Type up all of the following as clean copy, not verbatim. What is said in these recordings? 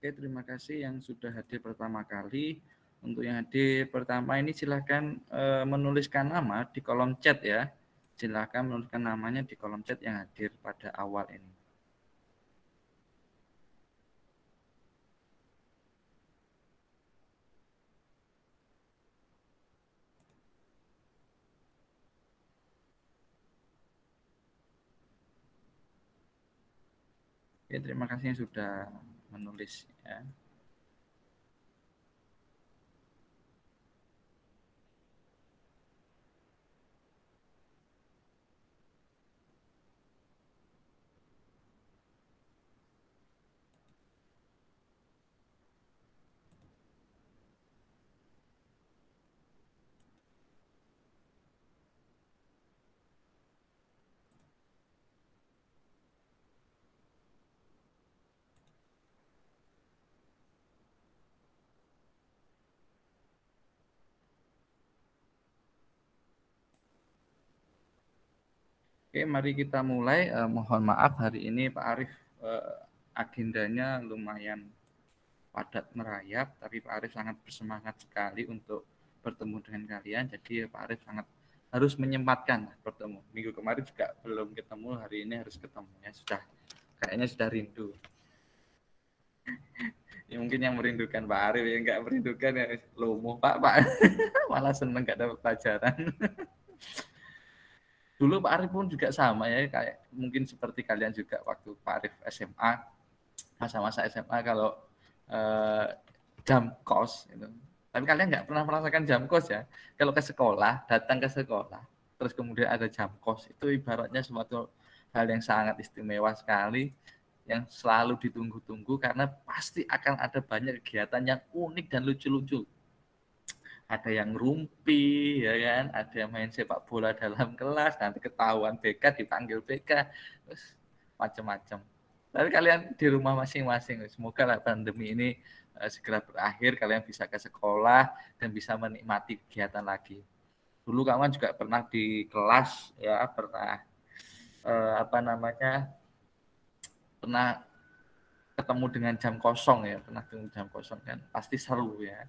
Oke, terima kasih yang sudah hadir pertama kali. Untuk yang hadir pertama ini silahkan menuliskan nama di kolom chat ya. Silahkan menuliskan namanya di kolom chat yang hadir pada awal ini. Oke, terima kasih yang sudah menulis ya. Oke, mari kita mulai. Mohon maaf hari ini Pak Arief agendanya lumayan padat merayap, tapi Pak Arief sangat bersemangat sekali untuk bertemu dengan kalian. Jadi Pak Arief sangat harus menyempatkan bertemu. Minggu kemarin juga belum ketemu, hari ini harus ketemu ya. Kayaknya sudah rindu. Ya, mungkin yang merindukan Pak Arief, yang nggak merindukan ya lomo Pak malah seneng nggak dapat pelajaran. Dulu Pak Arief pun juga sama ya, kayak mungkin seperti kalian juga waktu Pak Arief SMA, masa-masa SMA kalau jam kos itu. Tapi kalian nggak pernah merasakan jam kos ya. Kalau ke sekolah, datang ke sekolah, terus kemudian ada jam kos, itu ibaratnya suatu hal yang sangat istimewa sekali, yang selalu ditunggu-tunggu karena pasti akan ada banyak kegiatan yang unik dan lucu-lucu. Ada yang rumpi, ya kan? Ada yang main sepak bola dalam kelas, nanti ketahuan BK, dipanggil BK, terus macam-macam. Tapi kalian di rumah masing-masing, semoga lah pandemi ini segera berakhir, kalian bisa ke sekolah dan bisa menikmati kegiatan lagi. Dulu kawan juga pernah di kelas, ya pernah pernah ketemu dengan jam kosong ya, pernah ketemu jam kosong kan, pasti seru ya.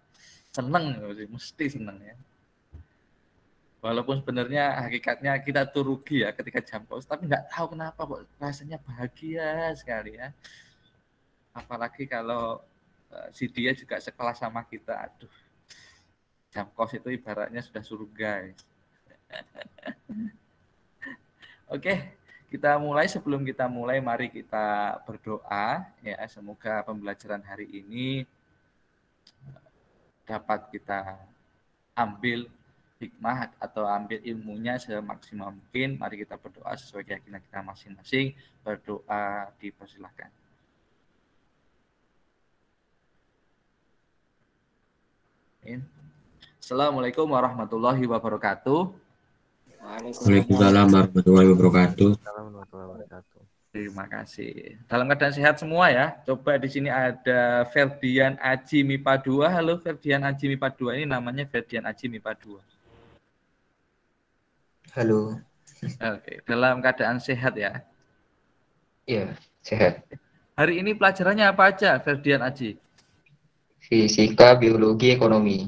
Seneng, mesti seneng ya. Walaupun sebenarnya hakikatnya kita tuh rugi ya ketika jam kos, tapi nggak tahu kenapa kok rasanya bahagia sekali ya. Apalagi kalau si dia juga sekelas sama kita, aduh, jam kos itu ibaratnya sudah surga. Oke, kita mulai. Sebelum kita mulai, mari kita berdoa ya, semoga pembelajaran hari ini dapat kita ambil hikmah atau ambil ilmunya semaksimal mungkin. Mari kita berdoa sesuai keyakinan kita masing-masing. Berdoa dipersilahkan. Assalamualaikum warahmatullahi wabarakatuh. Waalaikumsalam warahmatullahi wabarakatuh. Terima kasih. Dalam keadaan sehat semua ya. Coba di sini ada Ferdian Aji MIPA 2. Halo Ferdian Aji MIPA 2. Ini namanya Ferdian Aji MIPA 2. Halo. Oke, dalam keadaan sehat ya. Iya, sehat. Hari ini pelajarannya apa aja, Ferdian Aji? Fisika, biologi, ekonomi.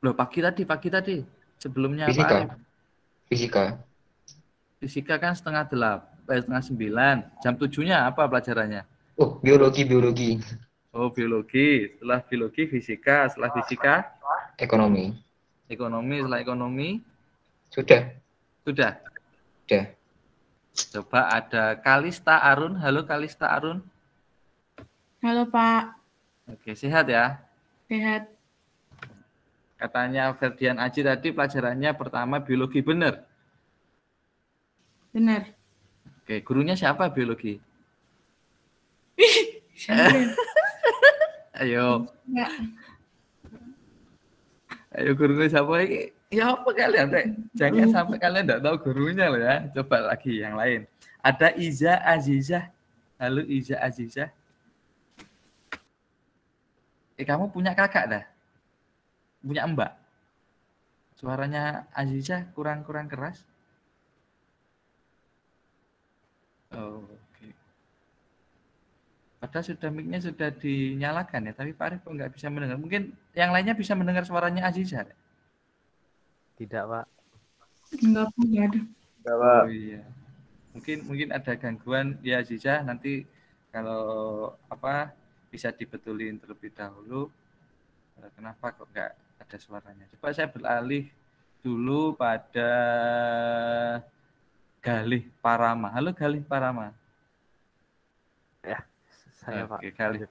Loh, pagi tadi. Sebelumnya Pak Fisika. Arif. Fisika. Fisika kan setengah 9. Jam 7-nya apa pelajarannya? Oh, biologi. Oh, biologi. Setelah biologi, fisika. Setelah fisika, Ekonomi. ekonomi. Setelah ekonomi, Sudah. sudah. Coba ada Kalista Arun. Halo Kalista Arun. Halo Pak. Oke, sehat ya? Sehat. Katanya Ferdian Aji tadi pelajarannya pertama biologi, benar? Benar. Oke, gurunya siapa biologi? Ayo. Ya. Ayo gurunya siapa ini? Ya apa kalian? Jangan sampai kalian tidak tahu gurunya loh ya. Coba lagi yang lain. Ada Iza Azizah. Halo Iza Azizah. Kamu punya kakak dah? Punya mbak? Suaranya Azizah kurang keras. Oh, oke. Padahal sudah mic-nya sudah dinyalakan ya, tapi Pak Arif kok nggak bisa mendengar. Mungkin yang lainnya bisa mendengar suaranya Aziza. Tidak, Pak. Enggak, Pak, enggak ada. Oh iya. Mungkin ada gangguan ya Aziza, nanti kalau apa bisa dibetulin terlebih dahulu. Kenapa kok nggak ada suaranya? Coba saya beralih dulu pada Galih Parama. Halo Galih Parama. Ya, saya Pak. Oke, Galih.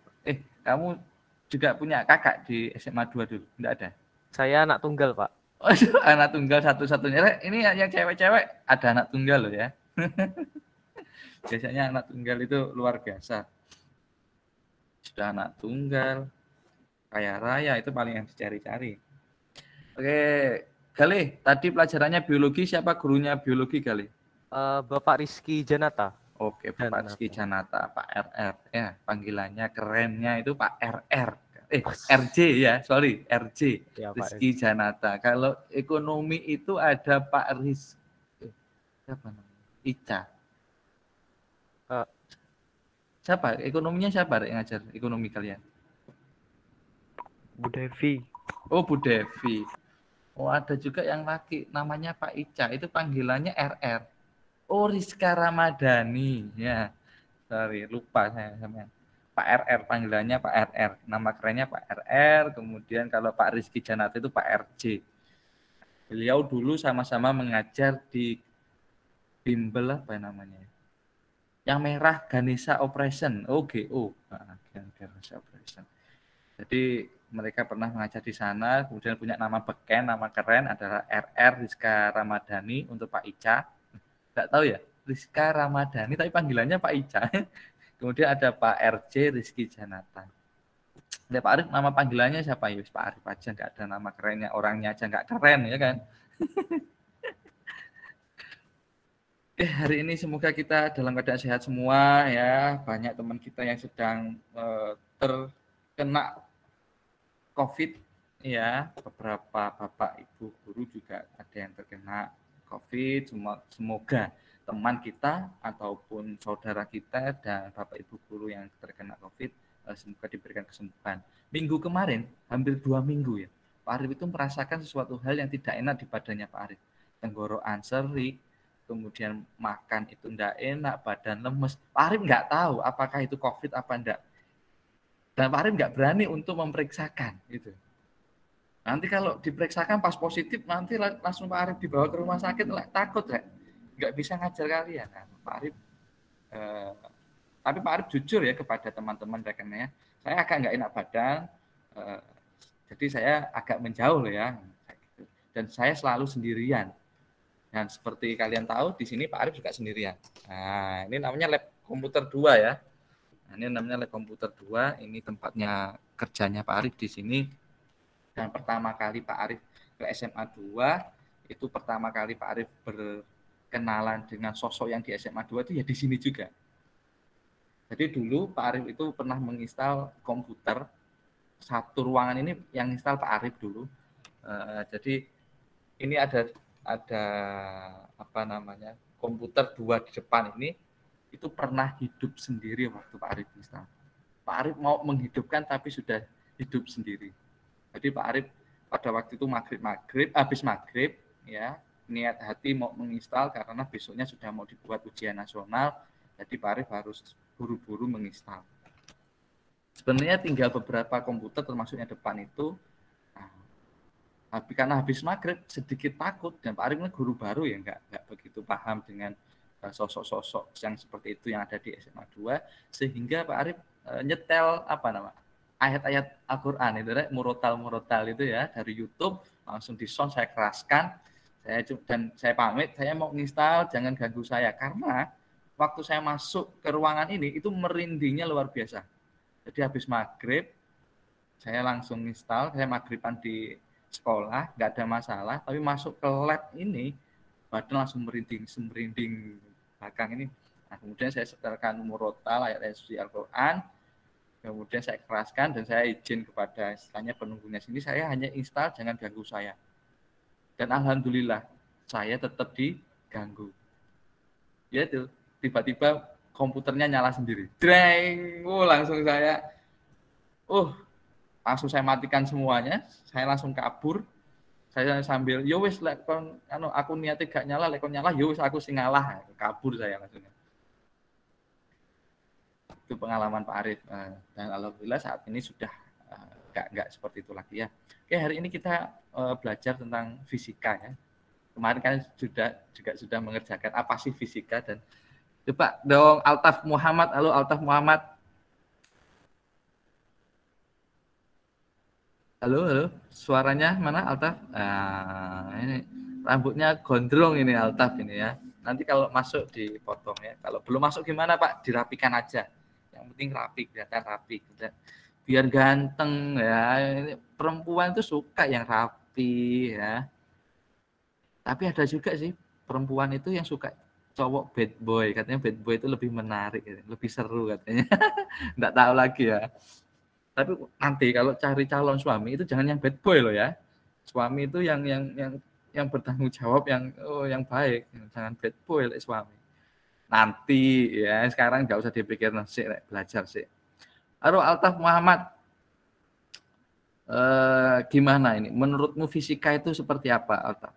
Kamu juga punya kakak di SMA 2 dulu? Enggak ada? Saya anak tunggal, Pak. Oh, anak tunggal satu-satunya. Ini yang cewek-cewek ada anak tunggal loh ya. Biasanya anak tunggal itu luar biasa. Sudah anak tunggal, kaya raya, itu paling yang dicari-cari. Oke, Galih, tadi pelajarannya biologi, siapa gurunya biologi, Galih? Bapak Rizky Janata. Oke, Bapak Rizky Janata, Pak RR. Ya, panggilannya kerennya itu Pak RR. RJ ya, sorry, RJ. Ya, Rizky Janata. Kalau ekonomi itu ada Pak siapa namanya? Ica. Siapa? Ekonominya siapa yang ngajar ekonomi kalian? Bu Devi. Oh, Bu Devi. Oh, ada juga yang laki namanya Pak Ica, itu panggilannya RR. Oh, Rizka Ramadhani. Ya, sorry, lupa saya sama Pak RR, panggilannya Pak RR. Nama kerennya Pak RR, kemudian kalau Pak Rizky Janata itu Pak RJ. Beliau dulu sama-sama mengajar di bimbel apa namanya? Yang merah Ganesha Operation, GO. Ganesha Operation. Jadi mereka pernah mengajar di sana, kemudian punya nama beken, nama keren adalah RR Rizka Ramadhani untuk Pak Ica. Nggak tahu ya, Rizka Ramadhani, tapi panggilannya Pak Ica. Kemudian ada Pak RJ Rizky Janata. Ya, Pak Arif, nama panggilannya siapa? Ya, Pak Arif aja, nggak ada nama kerennya, orangnya aja nggak keren, ya kan? Hari ini semoga kita dalam keadaan sehat semua ya. Banyak teman kita yang sedang terkena COVID ya. Beberapa bapak ibu guru juga ada yang terkena COVID. Semoga teman kita ataupun saudara kita dan bapak ibu guru yang terkena COVID semoga diberikan kesembuhan. Minggu kemarin hampir 2 minggu ya, Pak Arif itu merasakan sesuatu hal yang tidak enak di badannya Pak Arif. Tenggorokan serik, kemudian makan itu enggak enak, badan lemes. Pak Arif nggak tahu apakah itu COVID apa enggak. Dan Pak Arif nggak berani untuk memeriksakan. Gitu. Nanti kalau diperiksakan pas positif, nanti langsung Pak Arif dibawa ke rumah sakit, takut ya. Nggak bisa ngajar kalian. Kan? Pak Arif, tapi Pak Arif jujur ya kepada teman-teman rekannya, saya agak nggak enak badan, jadi saya agak menjauh loh ya. Dan saya selalu sendirian. Dan seperti kalian tahu, di sini Pak Arif juga sendirian. Nah, ini namanya lab komputer 2 ya. Nah, ini namanya lab komputer 2. Ini tempatnya kerjanya Pak Arif di sini. Dan pertama kali Pak Arif ke SMA 2, itu pertama kali Pak Arif berkenalan dengan sosok yang di SMA 2 itu ya di sini juga. Jadi dulu Pak Arif itu pernah menginstal komputer. Satu ruangan ini yang install Pak Arif dulu. Jadi ini ada apa namanya komputer 2 di depan ini itu pernah hidup sendiri waktu Pak Arif install. Pak Arif mau menghidupkan tapi sudah hidup sendiri. Jadi Pak Arif pada waktu itu habis maghrib ya, niat hati mau menginstal karena besoknya sudah mau dibuat ujian nasional. Jadi Pak Arif harus buru-buru menginstal. Sebenarnya tinggal beberapa komputer termasuk yang depan itu. Karena habis maghrib sedikit takut, dan Pak Arif ini guru baru ya, nggak begitu paham dengan sosok-sosok yang seperti itu yang ada di SMA 2, sehingga Pak Arif nyetel ayat-ayat Al-Quran itu, murotal itu ya, dari YouTube langsung di sound, saya keraskan, saya pamit, saya mau nginstal, jangan ganggu saya, karena waktu saya masuk ke ruangan ini itu merindingnya luar biasa. Jadi habis maghrib saya langsung install, saya maghriban di sekolah, nggak ada masalah, tapi masuk ke lab ini, badan langsung merinding belakang ini. Nah, kemudian saya setelkan murotal ayat-ayat suci Al-Quran, kemudian saya keraskan dan saya izin kepada istilahnya penunggunya sini, saya hanya install, jangan ganggu saya. Dan alhamdulillah, saya tetap diganggu. Ya itu, tiba-tiba komputernya nyala sendiri. Dreng, langsung langsung saya matikan semuanya, saya langsung kabur. Saya sambil yo wis lek kon aku niate gak nyala, lek kon nyala yo wis aku sing ngalah. Kabur saya langsung. Itu pengalaman Pak Arif. Dan alhamdulillah saat ini sudah nggak seperti itu lagi ya. Oke, hari ini kita belajar tentang fisika ya. Kemarin kan sudah mengerjakan apa sih fisika, dan coba dong Altaf Muhammad. Halo Altaf Muhammad. Halo. Suaranya mana Altaf? Ini rambutnya gondrong ini Altaf ini ya. Nanti kalau masuk dipotong ya. Kalau belum masuk gimana Pak? Dirapikan aja. Yang penting rapi, kelihatan rapi. Biar ganteng ya. Ini perempuan itu suka yang rapi ya. Tapi ada juga sih perempuan itu yang suka cowok bad boy. Katanya bad boy itu lebih menarik, lebih seru katanya. Nggak tahu lagi ya. Tapi nanti kalau cari calon suami itu jangan yang bad boy loh ya. Suami itu yang bertanggung jawab, yang baik. Jangan bad boy like suami. Nanti ya, sekarang nggak usah dipikir sih, belajar sih. Halo Altaf Muhammad. Gimana ini? Menurutmu fisika itu seperti apa, Altaf?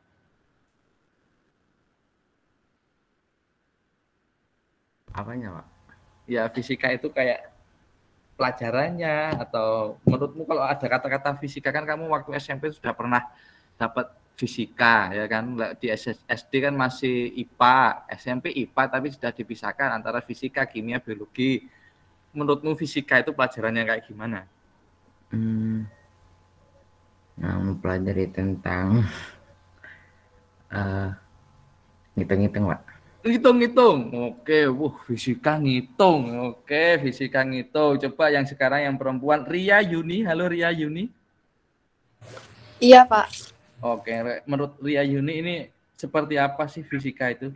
Apanya, Pak? Ya, fisika itu kayak pelajarannya, atau menurutmu kalau ada kata-kata fisika, kan kamu waktu SMP sudah pernah dapat fisika ya kan, di SD kan masih IPA, SMP IPA tapi sudah dipisahkan antara fisika, kimia, biologi. Menurutmu fisika itu pelajarannya kayak gimana? Mempelajari tentang ngitung-ngitung, Pak. Ngitung-ngitung. Oke, fisika ngitung. Oke, fisika ngitung. Coba yang sekarang yang perempuan, Ria Yuni. Halo Ria Yuni. Iya, Pak. Oke, menurut Ria Yuni ini seperti apa sih fisika itu?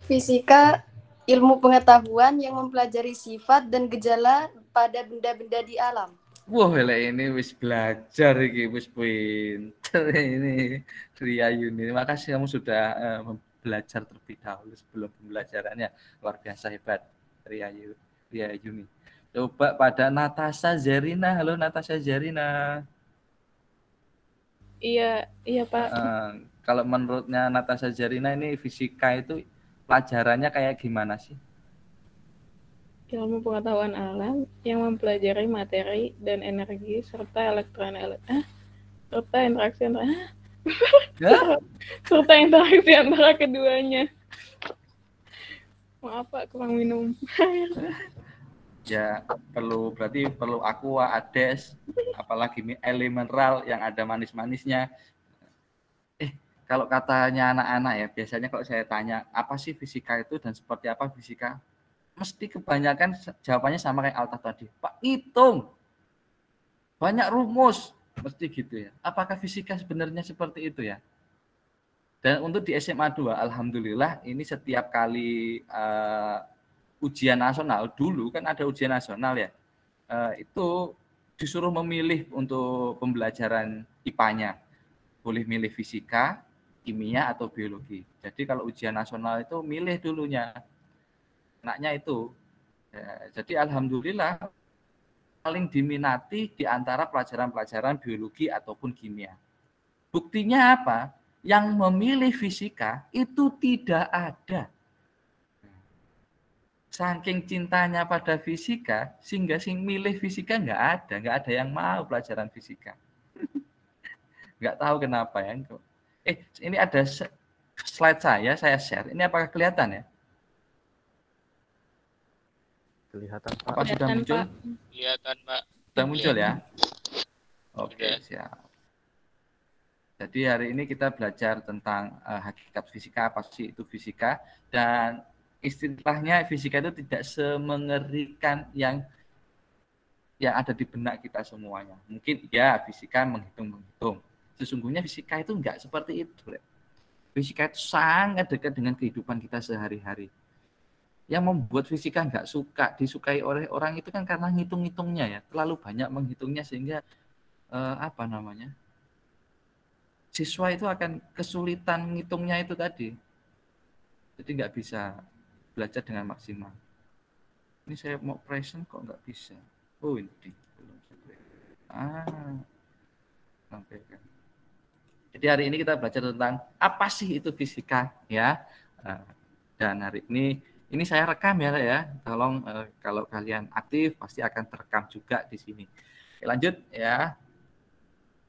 Fisika ilmu pengetahuan yang mempelajari sifat dan gejala pada benda-benda di alam. Wah, ini wis belajar iki, wis pinter ini Ria Yuni. Terima kasih kamu sudah belajar terlebih dahulu sebelum pembelajarannya. Luar biasa hebat Ria Yuni. Coba pada Natasha Zarina. Halo Natasha Zarina. Iya Pak. Kalau menurutnya Natasha Zarina ini fisika itu pelajarannya kayak gimana sih? Ilmu pengetahuan alam yang mempelajari materi dan energi serta serta interaksi serta interaksi antara keduanya. Maaf Pak, kurang minum air. Ya, berarti perlu aqua, ades, apalagi mineral yang ada manis-manisnya. Kalau katanya anak-anak ya, biasanya kalau saya tanya apa sih fisika itu dan seperti apa fisika, mesti kebanyakan jawabannya sama kayak Altaf tadi. Pak, hitung. Banyak rumus. Mesti gitu ya. Apakah fisika sebenarnya seperti itu ya? Dan untuk di SMA 2, alhamdulillah ini setiap kali ujian nasional, dulu kan ada ujian nasional ya, itu disuruh memilih untuk pembelajaran IPA-nya. Boleh milih fisika, kimia, atau biologi. Jadi kalau ujian nasional itu milih dulunya. Anaknya itu. Ya, jadi alhamdulillah paling diminati di antara pelajaran-pelajaran biologi ataupun kimia. Buktinya apa? Yang memilih fisika itu tidak ada. Saking cintanya pada fisika, sehingga sing milih fisika nggak ada yang mau pelajaran fisika. Nggak tahu kenapa ya. Ini ada slide saya share. Ini apakah kelihatan ya? Kelihatan Pak. Apa sudah muncul? Kelihatan, Pak. Sudah muncul ya? Oke, Sudah. siap. Jadi hari ini kita belajar tentang hakikat fisika, apa sih itu fisika, dan istilahnya fisika itu tidak semengerikan yang ada di benak kita semuanya. Mungkin ya fisika menghitung. Sesungguhnya fisika itu enggak seperti itu. Fisika itu sangat dekat dengan kehidupan kita sehari-hari. Yang membuat fisika enggak disukai oleh orang itu kan karena ngitung-ngitungnya ya. Terlalu banyak menghitungnya sehingga siswa itu akan kesulitan ngitungnya itu tadi. Jadi nggak bisa belajar dengan maksimal. Ini saya mau present kok nggak bisa. Oh ini belum. Sampaikan. Jadi hari ini kita belajar tentang apa sih itu fisika ya. Dan hari ini saya rekam ya. Tolong kalau kalian aktif pasti akan terekam juga di sini. Oke, lanjut ya.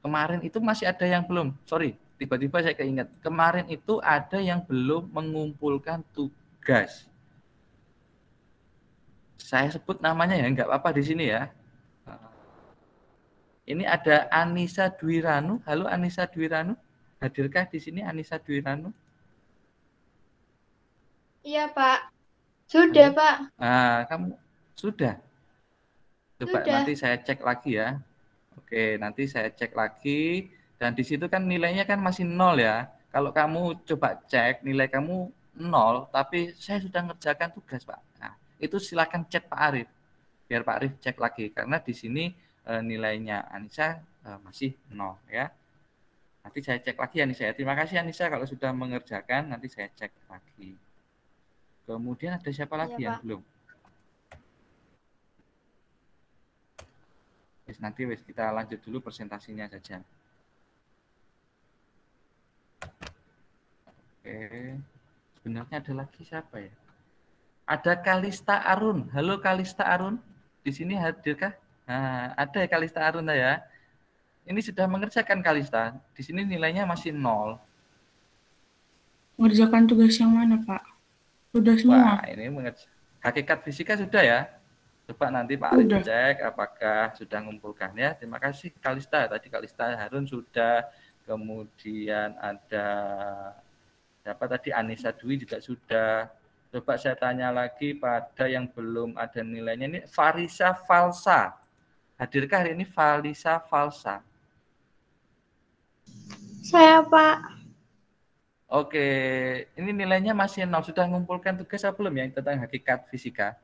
Kemarin itu masih ada yang belum. Sorry, tiba-tiba saya keinget. Kemarin itu ada yang belum mengumpulkan tugas. Saya sebut namanya ya, nggak apa-apa di sini ya. Ini ada Anissa Dwiranu. Halo Anissa Dwiranu. Hadirkah di sini Anissa Dwiranu? Iya, Pak. Sudah, Halo. Pak. Kamu sudah? Coba Sudah. nanti saya cek lagi ya. Oke, nanti saya cek lagi. Dan di situ kan nilainya kan masih 0 ya. Kalau kamu coba cek nilai kamu 0, tapi saya sudah ngerjakan tugas, Pak. Nah, itu silakan cek Pak Arif. Biar Pak Arif cek lagi. Karena di sini nilainya Anissa masih 0 ya. Nanti saya cek lagi Anissa ya. Terima kasih Anissa kalau sudah mengerjakan, nanti saya cek lagi. Kemudian ada siapa lagi yang belum? Nanti kita lanjut dulu presentasinya saja. Oke. Sebenarnya ada lagi siapa ya? Ada Kalista Arun. Halo Kalista Arun. Di sini hadirkah? Nah, ada Kalista Arun ya. Ini sudah mengerjakan Kalista. Di sini nilainya masih 0. Mengerjakan tugas yang mana, Pak? Sudah semua. Wah, ini hakikat fisika sudah ya. Coba nanti Pak Arif cek apakah sudah mengumpulkan ya. Terima kasih Kalista. Tadi Kalista Harun sudah. Kemudian ada siapa tadi? Anissa Dwi juga sudah. Coba saya tanya lagi pada yang belum ada nilainya. Ini Farisa Falsa. Hadirkah hari ini Farisa Falsa? Saya, Pak. Oke, ini nilainya masih 0. Sudah mengumpulkan tugas apa belum ya tentang hakikat fisika?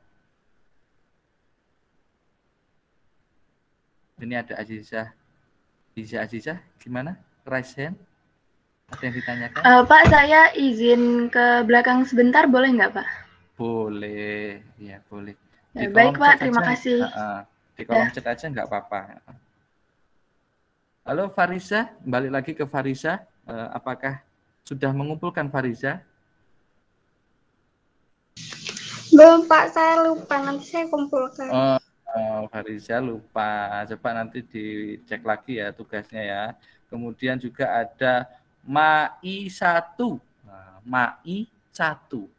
Ini ada Azizah. Azizah, gimana? Raise hand. Ada yang ditanyakan? Pak, saya izin ke belakang sebentar, boleh nggak, Pak? Boleh, ya boleh. Ya, baik, Pak. Terima kasih. Di kolom chat aja nggak apa-apa. Halo Farisa, balik lagi ke Farisa. Apakah sudah mengumpulkan Farisa? Belum, Pak. Saya lupa. Nanti saya kumpulkan. Farisa lupa. Coba nanti dicek lagi ya tugasnya ya. Kemudian juga ada Mai 1. Mai 1.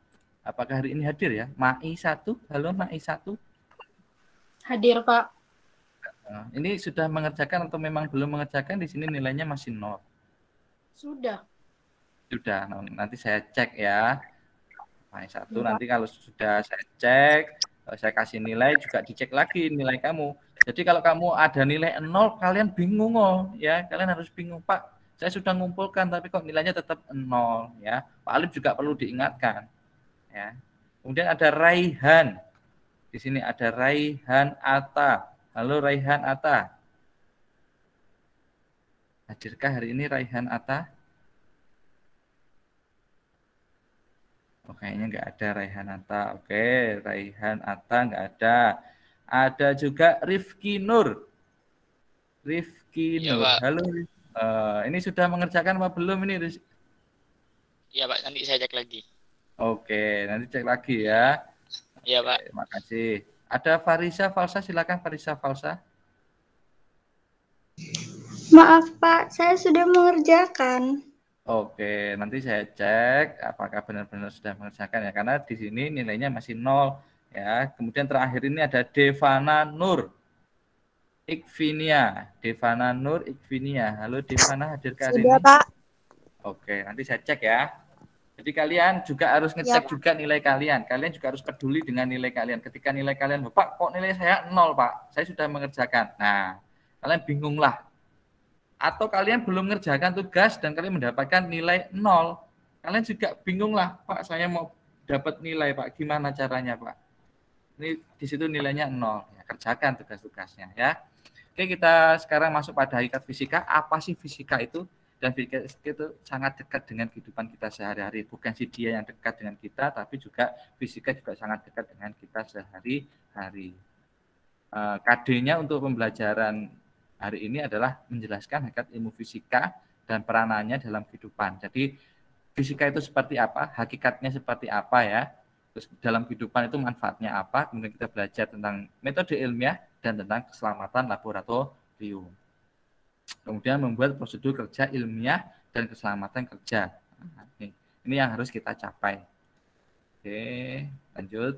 Apakah hari ini hadir ya? Mai 1. Halo Mai 1. Hadir, Pak. Ini sudah mengerjakan atau memang belum mengerjakan? Di sini nilainya masih 0. Sudah. Sudah. Nanti saya cek ya. Mai 1 nanti kalau sudah saya cek, saya kasih nilai juga dicek lagi nilai kamu. Jadi kalau kamu ada nilai 0, kalian bingung ya. Kalian harus bingung, Pak. Saya sudah ngumpulkan tapi kok nilainya tetap 0 ya. Pak Alif juga perlu diingatkan. Ya. Kemudian ada Raihan. Di sini ada Raihan Atta. Halo Raihan Atta. Hadirkah hari ini Raihan Atta? Oh, kayaknya nggak ada Raihan Atta. Oke, Raihan Atta nggak ada. Ada juga Rifki Nur. Rifki Nur. Pak. Halo. Ini sudah mengerjakan apa belum ini? Iya Pak, nanti saya cek lagi. Oke, nanti cek lagi ya. Iya Pak. Terima kasih. Ada Farisa Falsa, silakan Farisa Falsa. Maaf, Pak. Saya sudah mengerjakan. Oke, nanti saya cek apakah benar-benar sudah mengerjakan ya. Karena di sini nilainya masih 0 ya. Kemudian terakhir ini ada Devana Nur Ikvinia. Devana Nur Ikvinia. Halo Devana, hadirkah hari ini? Sudah, Pak. Oke, nanti saya cek ya. Jadi kalian juga harus ngecek juga nilai kalian. Kalian juga harus peduli dengan nilai kalian. Ketika nilai kalian, Pak, kok nilai saya 0, Pak? Saya sudah mengerjakan. Nah, kalian bingung lah. Atau kalian belum mengerjakan tugas dan kalian mendapatkan nilai 0. Kalian juga bingung lah, Pak, saya mau dapat nilai, Pak. Gimana caranya, Pak? Ini di situ nilainya 0. Ya, kerjakan tugas-tugasnya ya. Oke, kita sekarang masuk pada hakikat fisika. Apa sih fisika itu? Dan fisika itu sangat dekat dengan kehidupan kita sehari-hari. Bukan si dia yang dekat dengan kita, tapi juga fisika juga sangat dekat dengan kita sehari-hari. KD-nya untuk pembelajaran hari ini adalah menjelaskan hakikat ilmu fisika dan peranannya dalam kehidupan. Jadi fisika itu seperti apa, hakikatnya seperti apa ya, terus dalam kehidupan itu manfaatnya apa, kemudian kita belajar tentang metode ilmiah dan tentang keselamatan laboratorium. Kemudian membuat prosedur kerja ilmiah dan keselamatan kerja. Nah, ini yang harus kita capai. Oke, lanjut.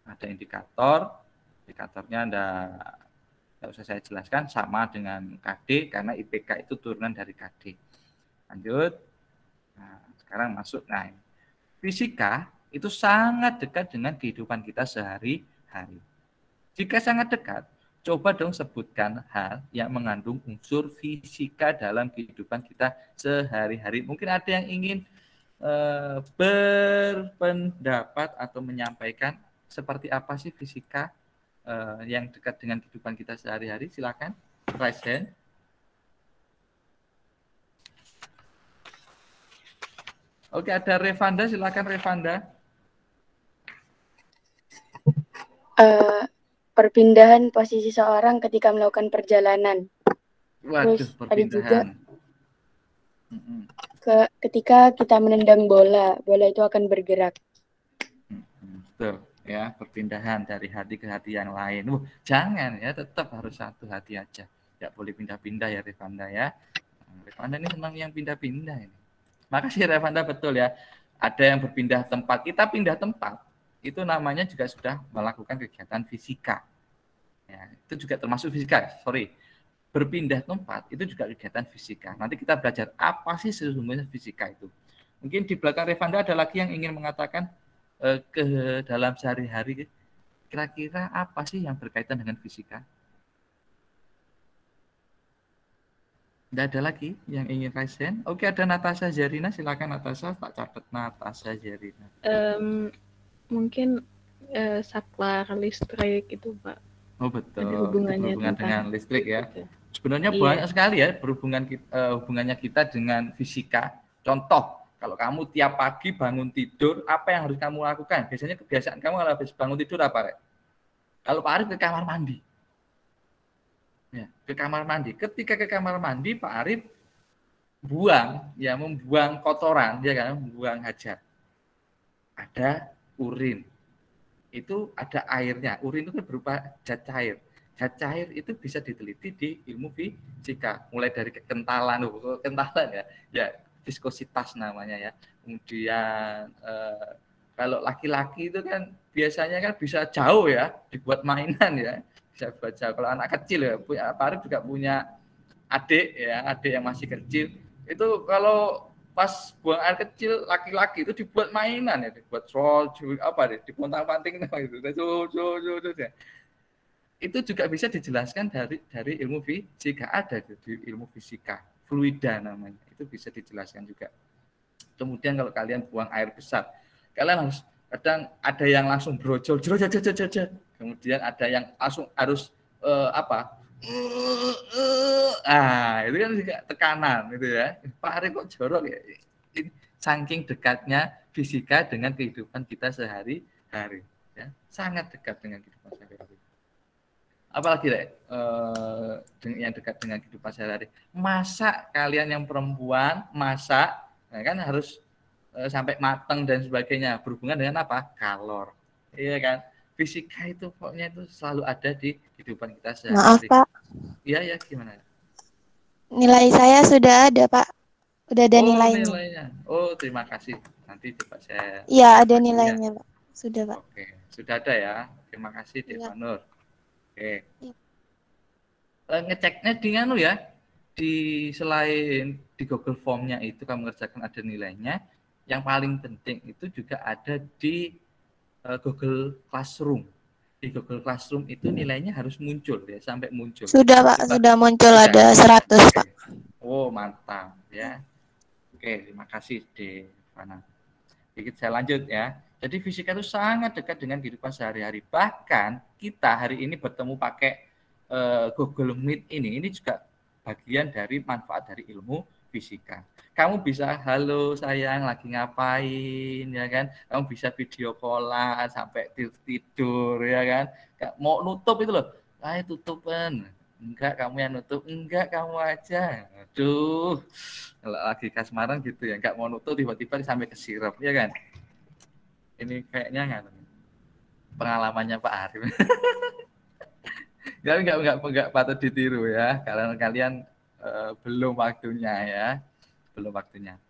Ada indikatornya tidak usah saya jelaskan, sama dengan KD karena IPK itu turunan dari KD. Lanjut. Nah, sekarang masuk. Nah, fisika itu sangat dekat dengan kehidupan kita sehari-hari. Jika sangat dekat, coba dong sebutkan hal yang mengandung unsur fisika dalam kehidupan kita sehari-hari. Mungkin ada yang ingin berpendapat atau menyampaikan seperti apa sih fisika yang dekat dengan kehidupan kita sehari-hari. Silakan, raise hand. Oke, ada Revanda, silakan Revanda. Perpindahan posisi seorang ketika melakukan perjalanan. Waduh, Terus perpindahan. Ketika kita menendang bola itu akan bergerak. Betul, ya, perpindahan dari hati ke hati yang lain. Jangan ya, tetap harus satu hati aja. Tidak boleh pindah-pindah ya Revanda ya. Revanda ini senang yang pindah-pindah ini. Makasih Revanda, betul ya. Ada yang berpindah tempat. Kita pindah tempat, itu namanya juga sudah melakukan kegiatan fisika. Ya, itu juga termasuk fisika, berpindah tempat itu juga kegiatan fisika. Nanti kita belajar apa sih sesungguhnya fisika itu. Mungkin di belakang Revanda ada lagi yang ingin mengatakan ke dalam sehari-hari, kira-kira apa sih yang berkaitan dengan fisika? Tidak ada lagi yang ingin raise hand. Oke, ada Natasha Zarina, silakan Natasha, tak catat Natasha Zarina. Mungkin saklar listrik itu, Pak. Oh betul. Ada hubungannya dengan listrik ya. Gitu. Sebenarnya banyak sekali ya hubungannya kita dengan fisika. Contoh, kalau kamu tiap pagi bangun tidur, apa yang harus kamu lakukan? Biasanya kebiasaan kamu kalau habis bangun tidur apa, Rek? Kalau Pak Arif ke kamar mandi. Ya, ke kamar mandi. Ketika ke kamar mandi, Pak Arif membuang kotoran, ya kan, membuang hajat. Ada urin. Itu ada airnya. Urin itu kan berupa zat cair. Zat cair itu bisa diteliti di ilmu fisika, mulai dari kekentalan ya viskositas namanya ya. Kemudian kalau laki-laki itu kan biasanya kan bisa jauh ya, dibuat mainan ya, bisa buat jauh. Kalau anak kecil ya, Pak Arif juga punya adik yang masih kecil. Itu kalau pas buang air kecil laki-laki itu dibuat mainan ya, dibuat dipontang-panting gitu. Itu juga bisa dijelaskan dari ilmu fisika, ada di ilmu fisika, fluida namanya. Itu bisa dijelaskan juga. Kemudian kalau kalian buang air besar, kalian kadang ada yang langsung brojol, kemudian ada yang langsung harus itu kan juga tekanan gitu ya. Pak Arif kok jorok ya. Ini saking dekatnya fisika dengan kehidupan kita sehari-hari ya. Sangat dekat dengan kehidupan sehari-hari. Apalagi yang dekat dengan kehidupan sehari-hari. Masak, kalian yang perempuan masak, kan harus sampai matang dan sebagainya. Berhubungan dengan apa? Kalor. Iya kan? Fisika itu pokoknya itu selalu ada di kehidupan kita sehari-hari. Maaf, Pak. Iya, gimana? Nilai saya sudah ada, Pak. Udah ada nilainya. Oh, terima kasih. Nanti coba saya... Iya, ada nilainya, Pak. Sudah, Pak. Oke, sudah ada ya. Terima kasih, Dek Nur. Oke. Ya. Ngeceknya selain di Google Form-nya itu kamu ngerjakan ada nilainya, yang paling penting itu juga ada di Google Classroom. Di Google Classroom itu nilainya harus muncul ya, sampai muncul. Sudah Pak, sudah muncul ada 100 Pak. Oh mantap ya. Oke, terima kasih Devana. Sedikit saya lanjut ya. Jadi fisika itu sangat dekat dengan kehidupan sehari-hari. Bahkan kita hari ini bertemu pakai Google Meet ini juga bagian dari manfaat dari ilmu fisika. Kamu bisa, halo sayang, lagi ngapain, ya kan? Kamu bisa video callan sampai tidur, ya kan? Mau nutup itu loh, ayo tutupan. Enggak, kamu yang nutup. Enggak, kamu aja. Aduh, kalau lagi kasmaran gitu ya, enggak mau nutup, tiba-tiba sampai kesirep, ya kan? Ini kayaknya nggak pengalamannya Pak Arif. Enggak patut ditiru ya, karena kalian belum waktunya ya. Belum waktunya.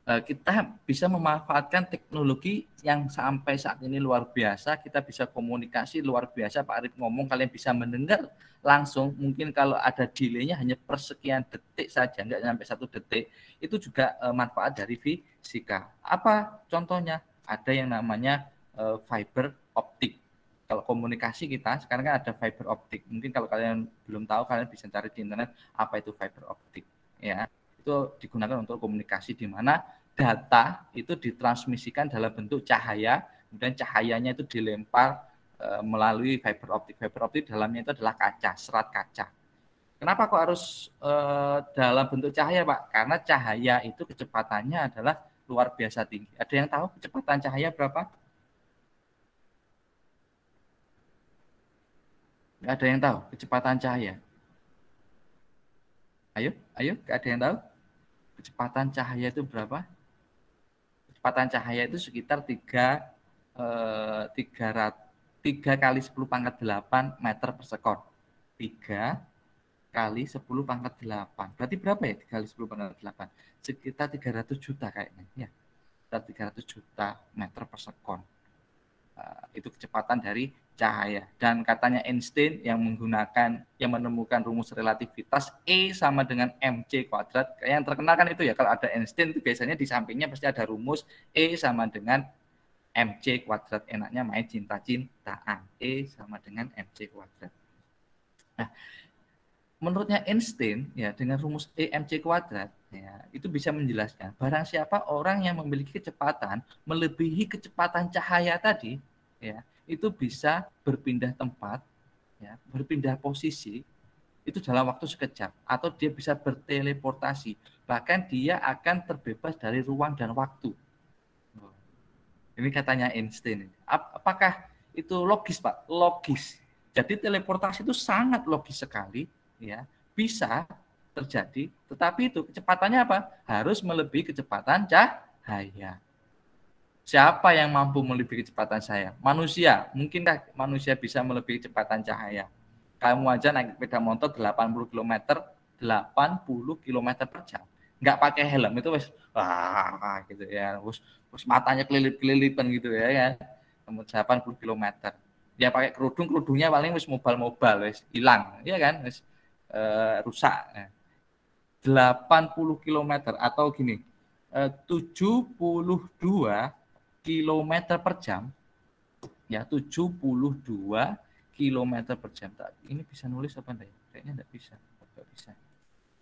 Kita bisa memanfaatkan teknologi yang sampai saat ini luar biasa. Kita bisa komunikasi luar biasa. Pak Arif ngomong, kalian bisa mendengar langsung. Mungkin kalau ada delay-nya hanya persekian detik saja, nggak sampai 1 detik. Itu juga manfaat dari fisika. Apa contohnya? Ada yang namanya fiber optik. Kalau komunikasi kita sekarang kan ada fiber optik. Mungkin kalau kalian belum tahu, kalian bisa cari di internet apa itu fiber optik. Ya, itu digunakan untuk komunikasi di mana data itu ditransmisikan dalam bentuk cahaya, kemudian cahayanya itu dilempar melalui fiber optik. Fiber optik dalamnya itu adalah kaca, serat kaca. Kenapa kok harus dalam bentuk cahaya, Pak? Karena cahaya itu kecepatannya adalah luar biasa tinggi. Ada yang tahu kecepatan cahaya berapa? Nggak ada yang tahu kecepatan cahaya. Ayo, ada yang tahu? Kecepatan cahaya itu berapa? Kecepatan cahaya itu sekitar 3 kali 10 pangkat 8 meter per sekon. 3 kali 10 pangkat 8. Berarti berapa ya 3 kali 10 pangkat 8? Sekitar 300 juta kayaknya. Ya, sekitar 300 juta meter per sekon. Itu kecepatan dari cahaya. Dan katanya Einstein yang menemukan rumus relativitas E sama dengan mc kuadrat. Yang terkenal kan itu ya, kalau ada Einstein itu biasanya di sampingnya pasti ada rumus E sama dengan mc kuadrat. Enaknya main cinta-cintaan. E sama dengan mc kuadrat. Nah, menurutnya Einstein ya, dengan rumus E mc kuadrat ya, itu bisa menjelaskan barang siapa orang yang memiliki kecepatan melebihi kecepatan cahaya tadi ya, itu bisa berpindah tempat ya, berpindah posisi itu dalam waktu sekejap, atau dia bisa berteleportasi, bahkan dia akan terbebas dari ruang dan waktu. Ini katanya Einstein. Apakah itu logis, Pak? Logis. Jadi teleportasi itu sangat logis sekali ya, bisa terjadi, tetapi itu kecepatannya apa? Harus melebihi kecepatan cahaya. Siapa yang mampu melebihi kecepatan saya? Manusia. Mungkinkah manusia bisa melebihi kecepatan cahaya? Kamu aja naik sepeda motor 80 km, 80 km per jam. Nggak pakai helm itu wes wah gitu ya. Wes matanya kelilip-kelilipan gitu ya kan. 80 km. Dia pakai kerudungnya paling wes mobile wes hilang, ya kan? Wes rusak. 80 km atau gini. 72 km per jam ya, 72 km per jam. Ini bisa nulis apa enggak ya? Kayaknya enggak bisa.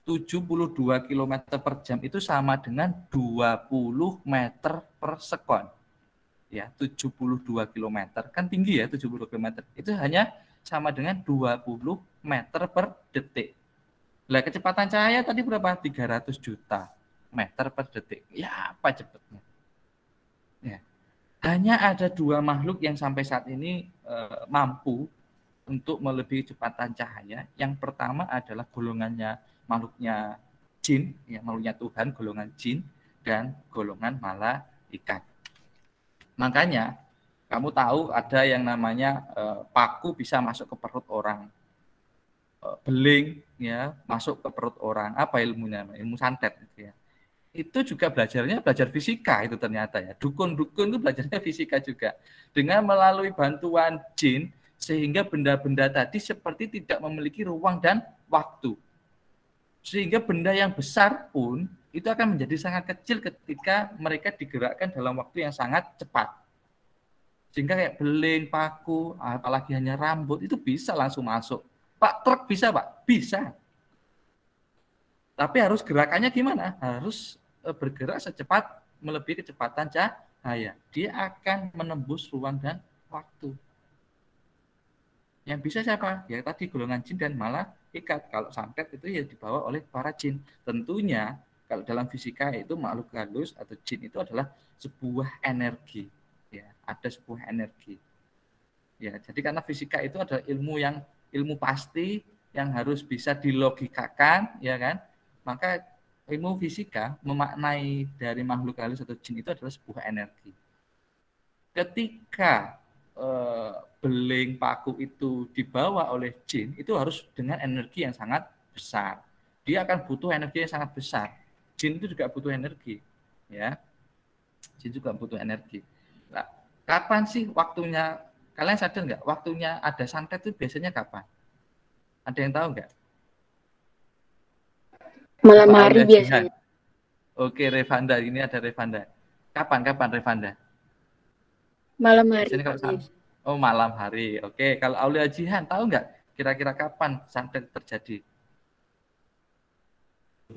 72 km per jam itu sama dengan 20 meter per sekon. Ya, 72 km kan tinggi ya, 70 km. Itu hanya sama dengan 20 meter per detik. Lah kecepatan cahaya tadi berapa? 300 juta meter per detik. Ya, apa cepatnya? Ya. Hanya ada 2 makhluk yang sampai saat ini mampu untuk melebihi kecepatan cahaya. Yang pertama adalah golongannya makhluknya jin, ya, makhluknya Tuhan, golongan jin, dan golongan malaikat. Makanya kamu tahu ada yang namanya paku bisa masuk ke perut orang, beling ya masuk ke perut orang. Apa ilmunya? Ilmu santet gitu ya. Itu juga belajar fisika itu ternyata ya. Dukun-dukun itu belajarnya fisika juga. Dengan melalui bantuan jin, sehingga benda-benda tadi seperti tidak memiliki ruang dan waktu. Sehingga benda yang besar pun itu akan menjadi sangat kecil ketika mereka digerakkan dalam waktu yang sangat cepat. Sehingga kayak beling, paku, apalagi hanya rambut, itu bisa langsung masuk. Pak, truk bisa, Pak? Bisa. Tapi harus gerakannya gimana? Harus bergerak secepat melebihi kecepatan cahaya. Dia akan menembus ruang dan waktu. Yang bisa siapa? Ya tadi golongan jin dan ikat. Kalau santet itu ya dibawa oleh para jin. Tentunya kalau dalam fisika itu makhluk halus atau jin itu adalah sebuah energi. Ya, ada sebuah energi. Ya, jadi karena fisika itu adalah ilmu pasti yang harus bisa dilogikakan, ya kan? Maka ilmu fisika memaknai dari makhluk halus atau jin itu adalah sebuah energi. Ketika beling paku itu dibawa oleh jin, itu harus dengan energi yang sangat besar. Dia akan butuh energi yang sangat besar. Jin itu juga butuh energi, ya. Jin juga butuh energi. Nah, kapan sih waktunya? Kalian sadar nggak? Waktunya ada santet itu biasanya kapan? Ada yang tahu nggak? Malam hari biasanya. Oke, Revanda, ini ada Revanda. Kapan Revanda? Malam hari. Oh, malam hari. Oke, kalau Aulia Jihan tahu nggak kira-kira kapan santet terjadi?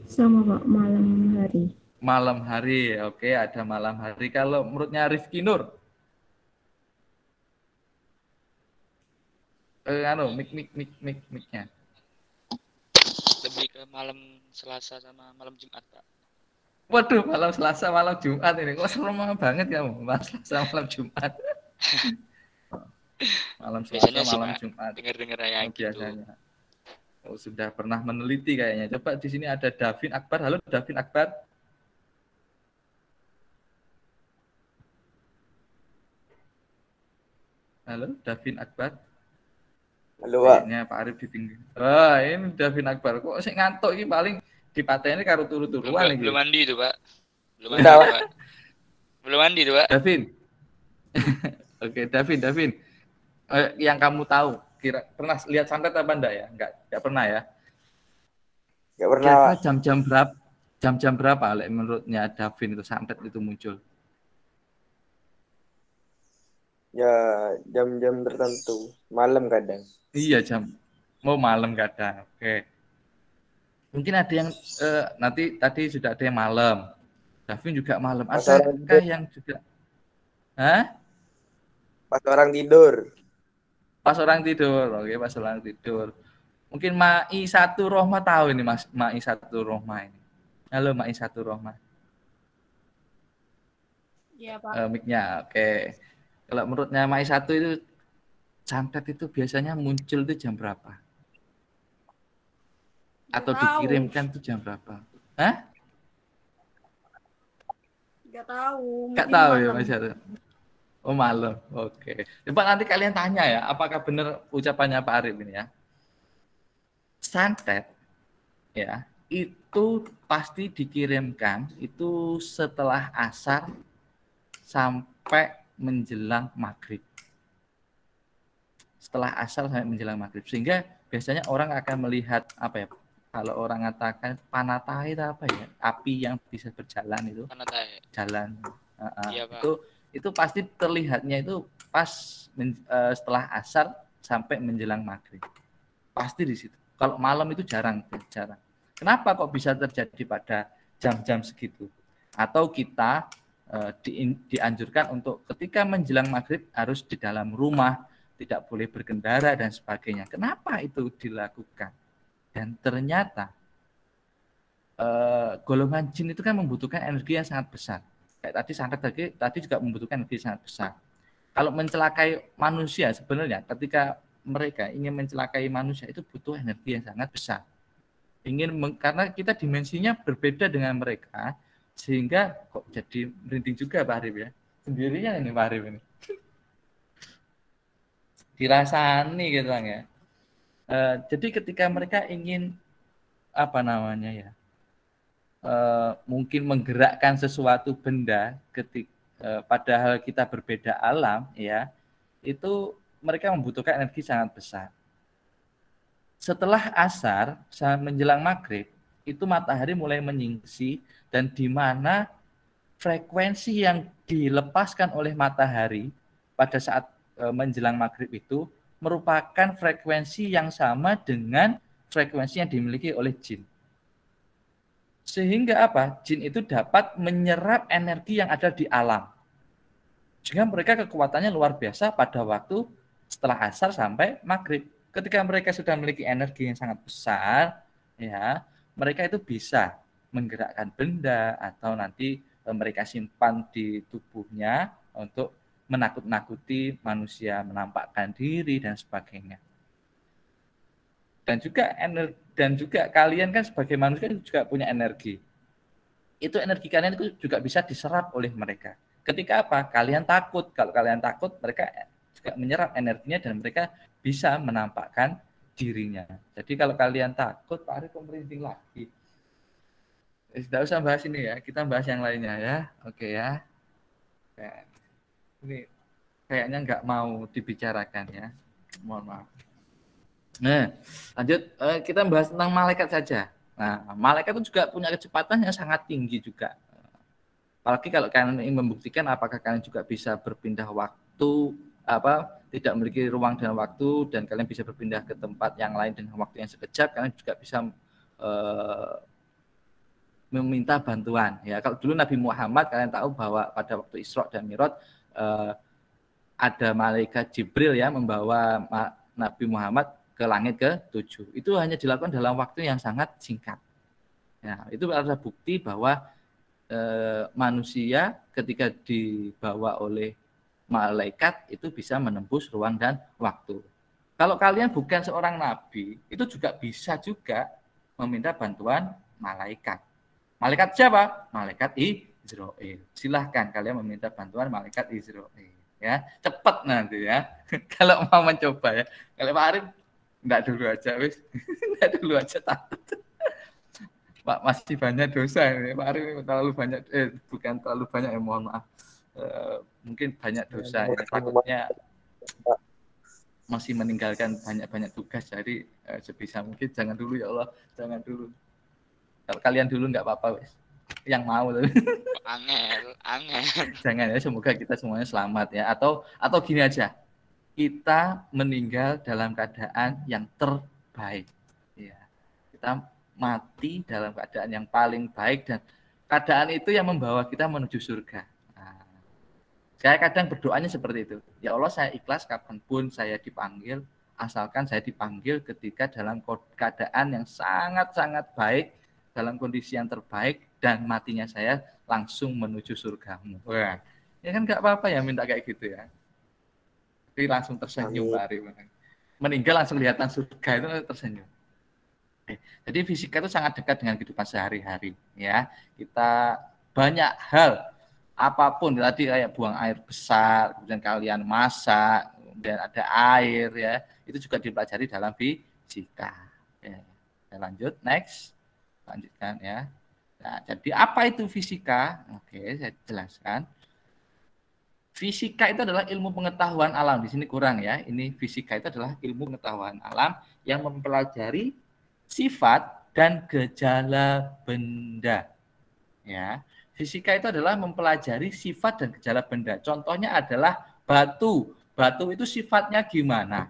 Sama Pak, malam hari. Malam hari. Oke, ada malam hari. Kalau menurutnya Rifki Nur? Mic-nya. Lebih ke malam Selasa sama malam Jumat, Pak. Waduh, malam Selasa, malam Jumat ini. Kok serem banget kamu, malam Selasa, malam Jumat. Malam Selasa, Biasanya malam sih, Jumat. Dengar-dengar yang gitu. Biasanya. Oh, sudah pernah meneliti kayaknya. Coba di sini ada Davin Akbar. Halo, Davin Akbar. Halo, Davin Akbar. Halo, Pak. Kayaknya Pak Arif ditinggal. Wah, ini Davin Akbar. Kok sih ngantuk ini paling dipateni karo turu-turuan iki. Belum mandi itu, Pak. Belum mandi, Pak. Belum mandi itu, Pak. Davin. Oke, Davin. Yang kamu tahu, pernah lihat santet apa enggak ya? Enggak pernah ya? Enggak pernah. Kira-kira jam-jam berapa menurutnya Davin itu santet itu muncul? Ya, jam-jam tertentu. Malam kadang. Iya, malam kadang. Oke. Mungkin ada yang tadi sudah ada yang malam. Davin juga malam. Adakah yang juga? Hah? Pas orang tidur. Pas orang tidur. Oke, pas orang tidur. Mungkin Mai Satu Rohma tahu ini, Mas. Mai Satu Rohma ini. Halo, Mai Satu Rohma. Iya, Pak. Mic-nya. Oke. Kalau menurutnya Mai Satu itu santet itu biasanya muncul itu jam berapa? Atau dikirimkan itu jam berapa? Hah? Nggak tahu. Nggak tahu ya Mas Satu. Oh, malam. Oke. Coba nanti kalian tanya ya, apakah benar ucapannya Pak Arif ini ya? Santet ya, itu pasti dikirimkan itu setelah asar sampai menjelang maghrib. Setelah asar sampai menjelang maghrib. Sehingga biasanya orang akan melihat apa ya? Kalau orang mengatakan panatai itu apa ya? Api yang bisa berjalan itu. Panatai. Jalan. Iya, Pak. Itu pasti terlihatnya itu pas setelah asar sampai menjelang maghrib. Pasti di situ. Kalau malam itu jarang. Kenapa kok bisa terjadi pada jam-jam segitu? Atau kita dianjurkan untuk ketika menjelang maghrib harus di dalam rumah, tidak boleh berkendara dan sebagainya. Kenapa itu dilakukan? Dan ternyata golongan jin itu kan membutuhkan energi yang sangat besar. Kayak tadi santet tadi juga membutuhkan energi yang sangat besar. Kalau mencelakai manusia sebenarnya ketika mereka ingin mencelakai manusia itu butuh energi yang sangat besar. Karena kita dimensinya berbeda dengan mereka, sehingga kok jadi merinding juga Pak Arif ya. Sendirinya ini Pak Arif ini. Dirasani gitu ya. Jadi ketika mereka ingin mungkin menggerakkan sesuatu benda padahal kita berbeda alam ya, itu mereka membutuhkan energi sangat besar. Setelah asar menjelang maghrib itu matahari mulai menyingsi, dan di mana frekuensi yang dilepaskan oleh matahari pada saat menjelang maghrib itu merupakan frekuensi yang sama dengan frekuensi yang dimiliki oleh jin. Sehingga apa? Jin itu dapat menyerap energi yang ada di alam. Sehingga mereka kekuatannya luar biasa pada waktu setelah asar sampai maghrib. Ketika mereka sudah memiliki energi yang sangat besar, ya, mereka itu bisa menggerakkan benda atau nanti mereka simpan di tubuhnya untuk menakut-nakuti manusia, menampakkan diri dan sebagainya. Dan juga kalian kan sebagai manusia juga punya energi. Itu energi kalian itu juga bisa diserap oleh mereka. Ketika apa? Kalian takut. Kalau kalian takut, mereka juga menyerap energinya dan mereka bisa menampakkan dirinya. Jadi kalau kalian takut, Pak Arif merinding lagi. Tidak usah bahas ini ya, kita bahas yang lainnya ya. Oke ya. Ini kayaknya nggak mau dibicarakan ya. Mohon maaf. Nah, lanjut kita bahas tentang malaikat saja. Nah, malaikat itu juga punya kecepatan yang sangat tinggi juga. Apalagi kalau kalian ingin membuktikan apakah kalian juga bisa berpindah waktu, tidak memiliki ruang dan waktu, dan kalian bisa berpindah ke tempat yang lain dengan waktu yang sekejap, kalian juga bisa meminta bantuan. Ya, kalau dulu Nabi Muhammad kalian tahu bahwa pada waktu Isra dan Mi'raj ada malaikat Jibril ya membawa Nabi Muhammad ke langit ke-7. Itu hanya dilakukan dalam waktu yang sangat singkat. Ya, itu adalah bukti bahwa manusia ketika dibawa oleh malaikat itu bisa menembus ruang dan waktu. Kalau kalian bukan seorang nabi, itu juga bisa juga meminta bantuan malaikat. Malaikat siapa? Malaikat Israel. Silahkan kalian meminta bantuan malaikat Israel. Ya, cepat nanti ya. Kalau mau mencoba ya. Kalau Pak Arif enggak dulu aja, wis. Enggak dulu aja takut. Pak masih banyak dosa ini. Pak Arif terlalu banyak, bukan terlalu banyak ya, mohon maaf. Mungkin banyak dosa ya. Takutnya masih meninggalkan banyak-banyak tugas. Jadi sebisa mungkin jangan dulu ya Allah, jangan dulu. Kalau kalian dulu nggak apa-apa, wis. Yang mau tuh. Angel. Jangan ya, semoga kita semuanya selamat ya. Atau gini aja, kita meninggal dalam keadaan yang terbaik. Ya, kita mati dalam keadaan yang paling baik dan keadaan itu yang membawa kita menuju surga. Nah, saya kadang berdoanya seperti itu. Ya Allah, saya ikhlas kapanpun saya dipanggil, asalkan saya dipanggil ketika dalam keadaan yang sangat-sangat baik, dalam kondisi yang terbaik, dan matinya saya langsung menuju surgamu. Wah, ya kan nggak apa-apa ya minta kayak gitu ya. Jadi langsung tersenyum Pak Arif. Meninggal langsung kelihatan surga itu tersenyum. Jadi fisika itu sangat dekat dengan kehidupan sehari-hari ya. Kita banyak hal apapun tadi kayak buang air besar, kemudian kalian masak, kemudian ada air ya, itu juga dipelajari dalam fisika. Ya. Kita lanjut next. Lanjutkan ya. Nah, jadi apa itu fisika? Oke, saya jelaskan. Fisika itu adalah ilmu pengetahuan alam. Di sini kurang ya. Ini fisika itu adalah ilmu pengetahuan alam yang mempelajari sifat dan gejala benda. Ya. Fisika itu adalah mempelajari sifat dan gejala benda. Contohnya adalah batu. Batu itu sifatnya gimana?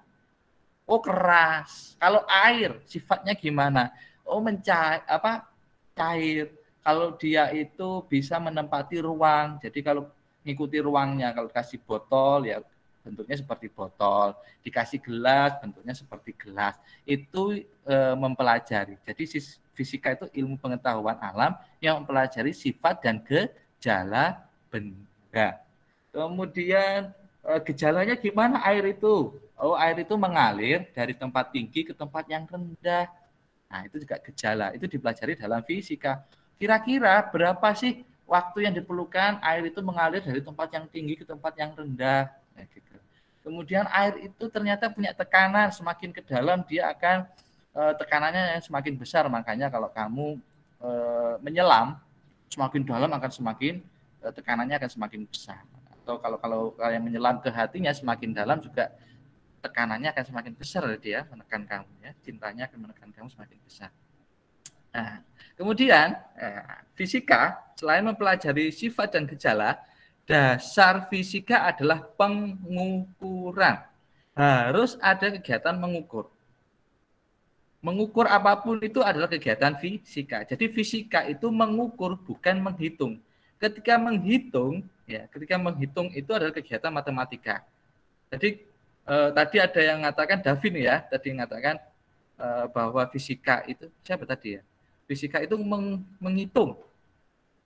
Oh, keras. Kalau air sifatnya gimana? Oh, cair. Kalau dia itu bisa menempati ruang. Jadi kalau ngikuti ruangnya, kalau dikasih botol ya bentuknya seperti botol, dikasih gelas bentuknya seperti gelas. Itu mempelajari. Jadi fisika itu ilmu pengetahuan alam yang mempelajari sifat dan gejala benda. Kemudian gejalanya gimana air itu? Oh, air itu mengalir dari tempat tinggi ke tempat yang rendah. Nah, itu juga gejala. Itu dipelajari dalam fisika. Kira-kira berapa sih waktu yang diperlukan air itu mengalir dari tempat yang tinggi ke tempat yang rendah? Nah, gitu. Kemudian air itu ternyata punya tekanan, semakin ke dalam dia akan tekanannya semakin besar. Makanya kalau kamu menyelam, semakin dalam akan semakin tekanannya akan semakin besar. Atau kalau kalian menyelam ke hatinya semakin dalam juga tekanannya akan semakin besar dia menekan kamu ya, cintanya akan menekan kamu semakin besar. Nah, kemudian fisika selain mempelajari sifat dan gejala, dasar fisika adalah pengukuran. Harus ada kegiatan mengukur. Mengukur apapun itu adalah kegiatan fisika. Jadi fisika itu mengukur bukan menghitung. Ketika menghitung itu adalah kegiatan matematika. Jadi Tadi ada yang mengatakan Davin ya, tadi mengatakan bahwa fisika itu siapa tadi ya? Fisika itu menghitung.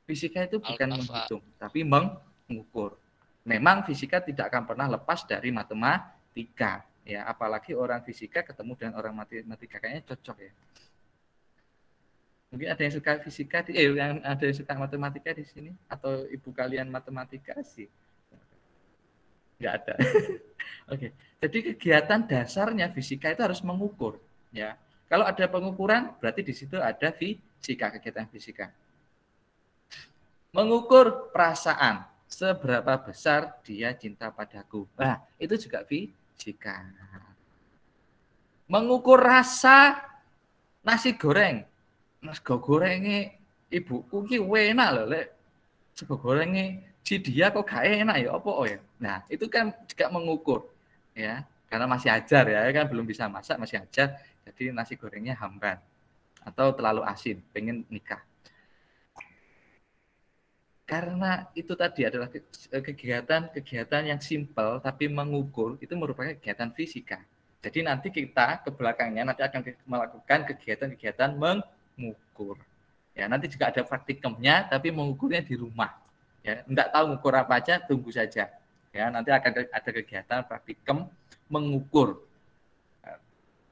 Fisika itu bukan menghitung, tapi mengukur. Memang fisika tidak akan pernah lepas dari matematika, ya. Apalagi orang fisika ketemu dengan orang matematika, kayaknya cocok ya. Mungkin ada yang suka fisika, yang ada yang suka matematika di sini, atau ibu kalian matematika sih? Nggak ada. Oke. Jadi kegiatan dasarnya fisika itu harus mengukur, ya. Kalau ada pengukuran, berarti di situ ada fisika, kegiatan fisika. Mengukur perasaan, seberapa besar dia cinta padaku. Nah, itu juga fisika. Mengukur rasa nasi goreng. Nasi gorengnya ibuku ki enak loh, Lek. Sego gorengnya dia kok gak enak ya, apa ya? Nah, itu kan juga mengukur, ya. Karena masih ajar ya, kan belum bisa masak, masih ajar. Jadi nasi gorengnya hambar atau terlalu asin, pengen nikah. Karena itu tadi adalah kegiatan yang simpel tapi mengukur, itu merupakan kegiatan fisika. Jadi nanti kita ke belakangnya nanti akan melakukan kegiatan-kegiatan mengukur. Ya, nanti juga ada praktikumnya tapi mengukurnya di rumah. Ya, enggak tahu mengukur apa aja, tunggu saja. Ya, nanti akan ada kegiatan praktikum mengukur.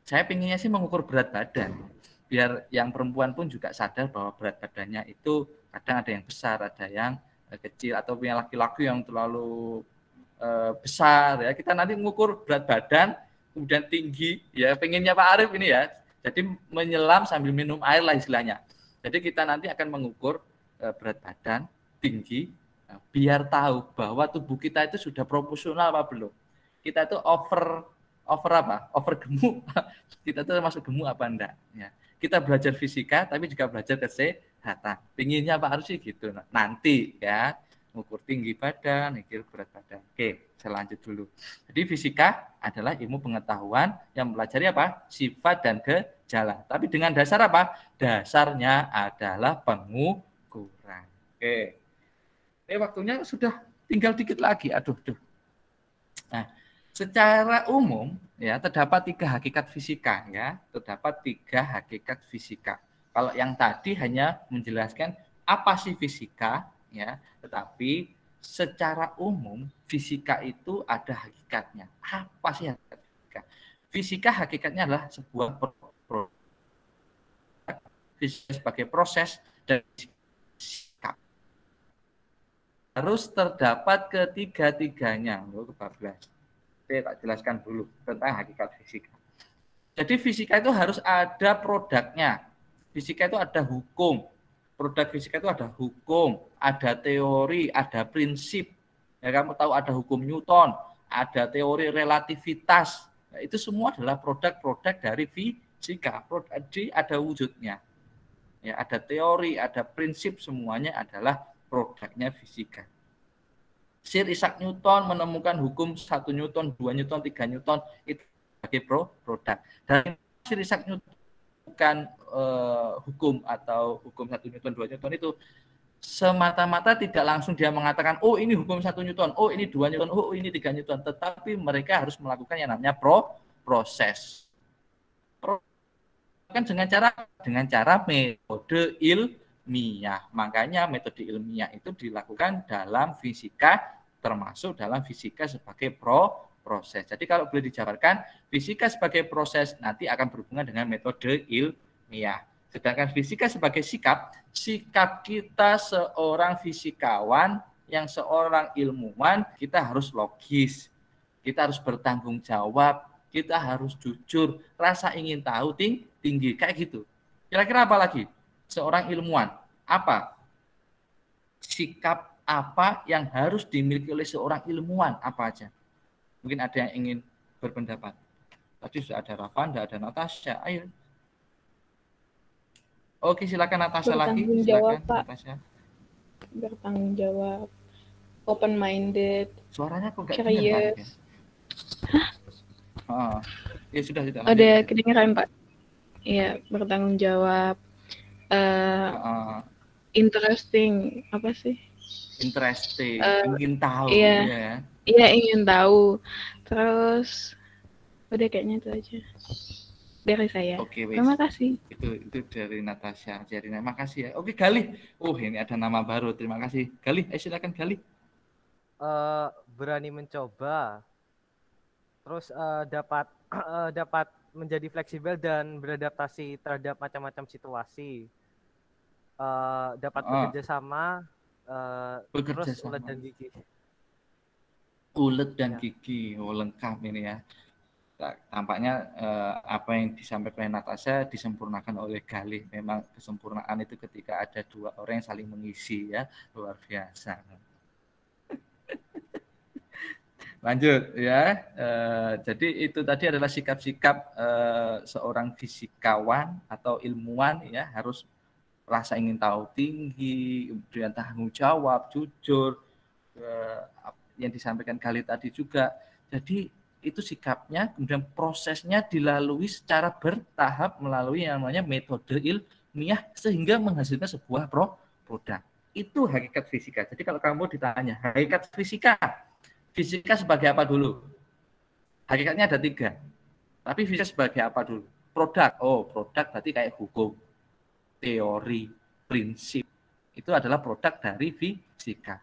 Saya pinginnya sih mengukur berat badan. Biar yang perempuan pun juga sadar bahwa berat badannya itu kadang ada yang besar, ada yang kecil, atau yang laki-laki yang terlalu besar. Ya, kita nanti mengukur berat badan, kemudian tinggi. Ya, pengennya Pak Arif ini ya. Jadi menyelam sambil minum air lah istilahnya. Jadi kita nanti akan mengukur berat badan, tinggi, biar tahu bahwa tubuh kita itu sudah proporsional apa belum. Kita itu over gemuk. Kita itu masuk gemuk apa enggak. Ya. Kita belajar fisika tapi juga belajar kesehatan. Pinginnya Pak Arif sih gitu. Nanti ya, mengukur tinggi badan, mengukur berat badan. Oke, saya lanjut dulu. Jadi fisika adalah ilmu pengetahuan yang mempelajari apa? Sifat dan gejala. Tapi dengan dasar apa? Dasarnya adalah pengukuran. Oke. Ini waktunya sudah tinggal dikit lagi. Aduh. Nah, secara umum ya terdapat 3 hakikat fisika ya, terdapat 3 hakikat fisika. Kalau yang tadi hanya menjelaskan apa sih fisika ya, tetapi secara umum fisika itu ada hakikatnya. Apa sih hakikat fisika? Fisika hakikatnya adalah sebuah fisika sebagai proses dan sikap. Harus terdapat ketiga-tiganya. Kebablas. Saya tak jelaskan dulu tentang hakikat fisika. Jadi fisika itu harus ada produknya. Fisika itu ada hukum. Produk fisika itu ada hukum, ada teori, ada prinsip. Ya, kamu tahu ada hukum Newton, ada teori relativitas. Nah, itu semua adalah produk-produk dari fisika. Jadi ada wujudnya. Ya, ada teori, ada prinsip, semuanya adalah produknya fisika. Sir Isaac Newton menemukan hukum 1 Newton, 2 Newton, 3 Newton itu sebagai produk. Dan Sir Isaac Newton bukan hukum atau hukum 1 Newton, 2 Newton itu semata-mata tidak langsung dia mengatakan, oh ini hukum 1 Newton, oh ini 2 Newton, oh ini 3 Newton. Tetapi mereka harus melakukan yang namanya proses. Kan dengan cara metode ilmiah. Makanya metode ilmiah itu dilakukan dalam fisika, termasuk dalam fisika sebagai proses. Jadi kalau boleh dijabarkan, fisika sebagai proses nanti akan berhubungan dengan metode ilmiah. Sedangkan fisika sebagai sikap kita seorang fisikawan, yang seorang ilmuwan, kita harus logis, kita harus bertanggung jawab, kita harus jujur, rasa ingin tahu tinggi, kayak gitu. Kira-kira apa lagi? Seorang ilmuwan, apa? Sikap apa yang harus dimiliki oleh seorang ilmuwan, apa aja? Mungkin ada yang ingin berpendapat. Tadi sudah ada Rafanda, ada Natasha, ayo. Oke, silakan Natasha lagi. Silakan Natasha. Bertanggung jawab, open minded. Suaranya kok gak curious. Hah? Ya sudah. Ada kedengeran Pak. Iya, bertanggung jawab. Interesting, apa sih? Interesting, ingin tahu. Iya, ingin tahu. Terus Udah kayaknya itu aja dari saya. Oke, wes. Terima kasih. Itu dari Natasha. Terima kasih ya. Oke, Galih. Ini ada nama baru. Terima kasih. Galih, silakan Galih. Berani mencoba. Terus dapat menjadi fleksibel dan beradaptasi terhadap macam-macam situasi. Dapat bekerja sama. Terus ulet dan gigi. Ulet dan gigi. Lengkap ini ya. Tampaknya apa yang disampaikan oleh Natasha disempurnakan oleh Galih. Memang kesempurnaan itu ketika ada dua orang yang saling mengisi ya, luar biasa. Lanjut ya. Jadi itu tadi adalah sikap-sikap seorang fisikawan atau ilmuwan ya, harus rasa ingin tahu tinggi, kemudian tanggung jawab, jujur, yang disampaikan Galih tadi juga. Jadi itu sikapnya, kemudian prosesnya dilalui secara bertahap melalui yang namanya metode ilmiah sehingga menghasilkan sebuah produk. Itu hakikat fisika. Jadi kalau kamu ditanya hakikat fisika sebagai apa dulu? Hakikatnya ada 3. Tapi fisika sebagai apa dulu? Produk. Produk berarti kayak hukum, teori, prinsip. Itu adalah produk dari fisika.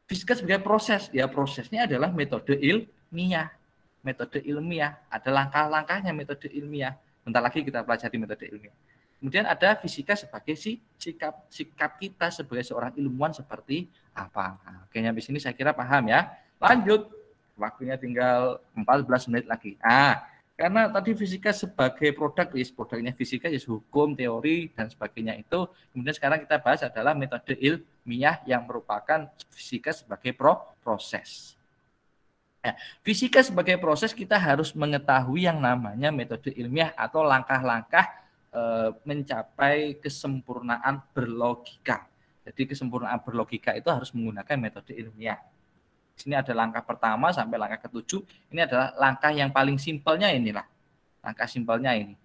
Fisika sebagai proses. Ya prosesnya adalah metode ilmiah. Metode ilmiah, ada langkah-langkahnya metode ilmiah. Bentar lagi kita pelajari metode ilmiah. Kemudian ada fisika sebagai sikap kita sebagai seorang ilmuwan seperti apa. Oke, sampai sini saya kira paham ya. Lanjut, waktunya tinggal 14 menit lagi. Karena tadi fisika sebagai produk, produknya fisika, hukum, teori, dan sebagainya itu. Kemudian sekarang kita bahas adalah metode ilmiah yang merupakan fisika sebagai proses. Fisika sebagai proses kita harus mengetahui yang namanya metode ilmiah atau langkah-langkah mencapai kesempurnaan berlogika. Jadi kesempurnaan berlogika itu harus menggunakan metode ilmiah. Di sini ada langkah pertama sampai langkah ke-7. Ini adalah langkah yang paling simpelnya inilah. Langkah simpelnya ini.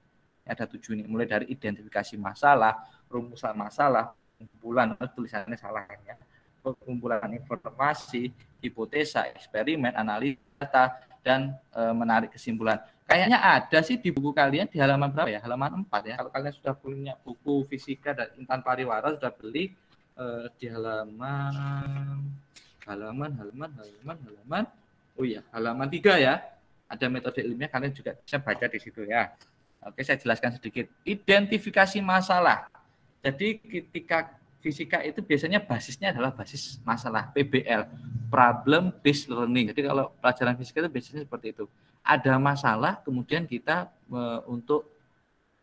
Ada 7 ini. Mulai dari identifikasi masalah, rumusan masalah, kumpulan, tulisannya salah ya. Pengumpulan informasi, hipotesa, eksperimen, analisis data, dan menarik kesimpulan. Kayaknya ada sih di buku kalian di halaman berapa ya? Halaman 4 ya. Kalau kalian sudah punya buku fisika dan Intan Pariwara sudah beli di halaman halaman 3 ya. Ada metode ilmiah, kalian juga bisa baca di situ ya. Oke, saya jelaskan sedikit. Identifikasi masalah. Jadi ketika fisika itu biasanya basisnya adalah basis masalah, PBL, problem based learning. Jadi kalau pelajaran fisika itu biasanya seperti itu. Ada masalah, kemudian kita untuk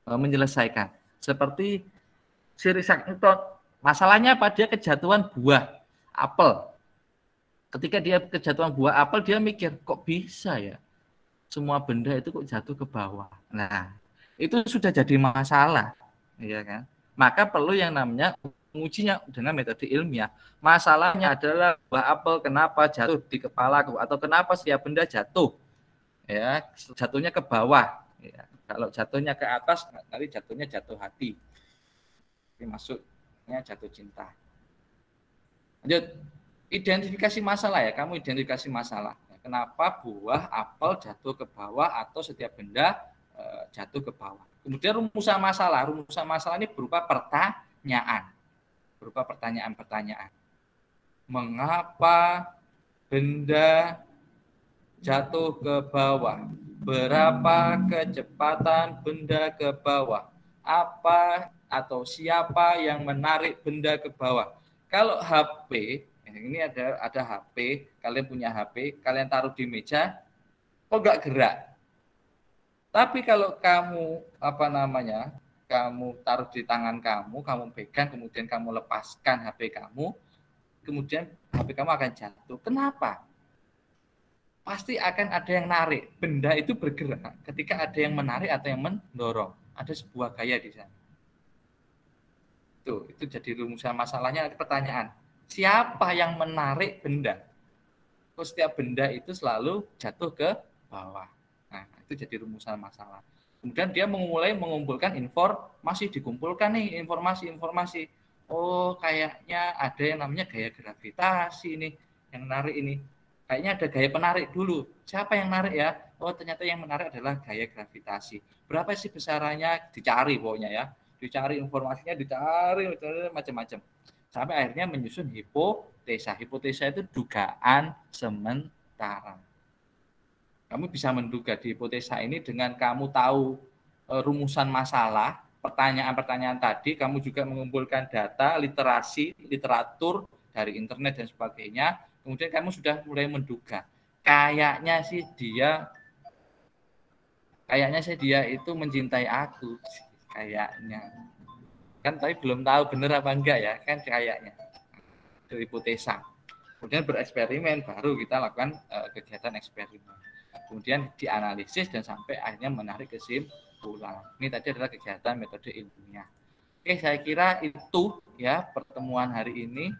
menyelesaikan. Seperti Sir Isaac Newton, masalahnya apa? Dia kejatuhan buah apel. Ketika dia kejatuhan buah apel, dia mikir, kok bisa ya? Semua benda itu kok jatuh ke bawah. Nah, itu sudah jadi masalah, ya kan? Maka perlu yang namanya mengujinya dengan metode ilmiah. Masalahnya adalah buah apel kenapa jatuh di kepalaku atau kenapa setiap benda jatuh, ya jatuhnya ke bawah. Ya. Kalau jatuhnya ke atas, nanti jatuhnya jatuh hati. Ini maksudnya jatuh cinta. Lanjut, identifikasi masalah ya. Kamu identifikasi masalah. Kenapa buah apel jatuh ke bawah atau setiap benda jatuh ke bawah. Kemudian rumusan masalah. Rumusan masalah ini berupa pertanyaan. Berupa pertanyaan-pertanyaan. Mengapa benda jatuh ke bawah? Berapa kecepatan benda ke bawah? Apa atau siapa yang menarik benda ke bawah? Kalau HP, ini ada HP, kalian punya HP, kalian taruh di meja, kok nggak gerak? Tapi kalau kamu kamu taruh di tangan kamu pegang, kemudian kamu lepaskan HP kamu, kemudian HP kamu akan jatuh. Kenapa? Pasti akan ada yang narik. Benda itu bergerak ketika ada yang menarik atau yang mendorong. Ada sebuah gaya di sana. Itu jadi rumusan masalahnya. Ada pertanyaan. Siapa yang menarik benda? Kok setiap benda itu selalu jatuh ke bawah? Nah, itu jadi rumusan masalah. Kemudian dia mulai mengumpulkan informasi, dikumpulkan nih informasi. Oh, kayaknya ada yang namanya gaya gravitasi nih, yang narik ini. Kayaknya ada gaya penarik dulu. Siapa yang narik ya? Oh, ternyata yang menarik adalah gaya gravitasi. Berapa sih besarannya? Dicari pokoknya ya. Dicari informasinya, dicari macam-macam. Sampai akhirnya menyusun hipotesa. Hipotesa itu dugaan sementara. Kamu bisa menduga di hipotesa ini dengan kamu tahu rumusan masalah, pertanyaan-pertanyaan tadi, kamu juga mengumpulkan data, literasi, literatur dari internet dan sebagainya, kemudian kamu sudah mulai menduga. Kayaknya sih dia itu mencintai aku, kayaknya. Kan tapi belum tahu benar apa enggak ya, kan kayaknya. Itu hipotesa. Kemudian bereksperimen, baru kita lakukan kegiatan eksperimen. Kemudian dianalisis dan sampai akhirnya menarik kesimpulan. Ini tadi adalah kegiatan metode ilmiah. Oke, saya kira itu ya pertemuan hari ini.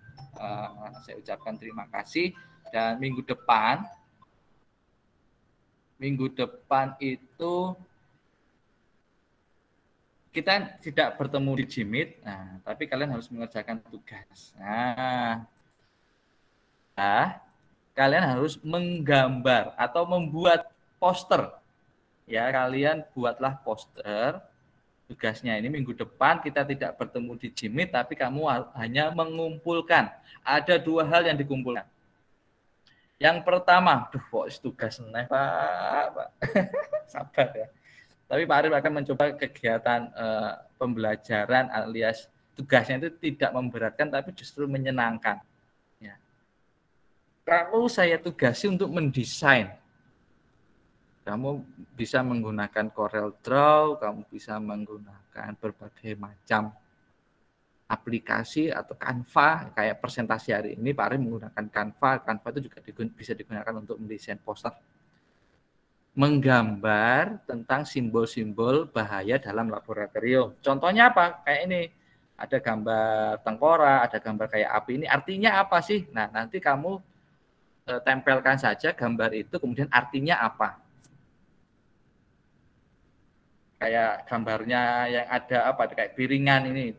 Saya ucapkan terima kasih, dan minggu depan itu kita tidak bertemu di Jimit, tapi kalian harus mengerjakan tugas. Kalian harus menggambar atau membuat poster. Ya, kalian buatlah poster. Tugasnya ini minggu depan kita tidak bertemu di Jimit, tapi kamu hanya mengumpulkan. Ada 2 hal yang dikumpulkan. Yang pertama, tugas nih Pak. Sabar ya. Tapi Pak Arif akan mencoba kegiatan pembelajaran alias tugasnya itu tidak memberatkan, tapi justru menyenangkan. Ya. Kamu saya tugasi untuk mendesain. Kamu bisa menggunakan Corel Draw, kamu bisa menggunakan berbagai macam aplikasi atau Canva. Kayak presentasi hari ini Pak Arif menggunakan Canva. Canva itu juga bisa digunakan untuk mendesain poster. Menggambar tentang simbol-simbol bahaya dalam laboratorium. Contohnya apa? Kayak ini. Ada gambar tengkorak, ada gambar kayak api. Ini artinya apa sih? Nah, nanti kamu tempelkan saja gambar itu, kemudian artinya apa. Kayak gambarnya yang ada apa? Kayak piringan ini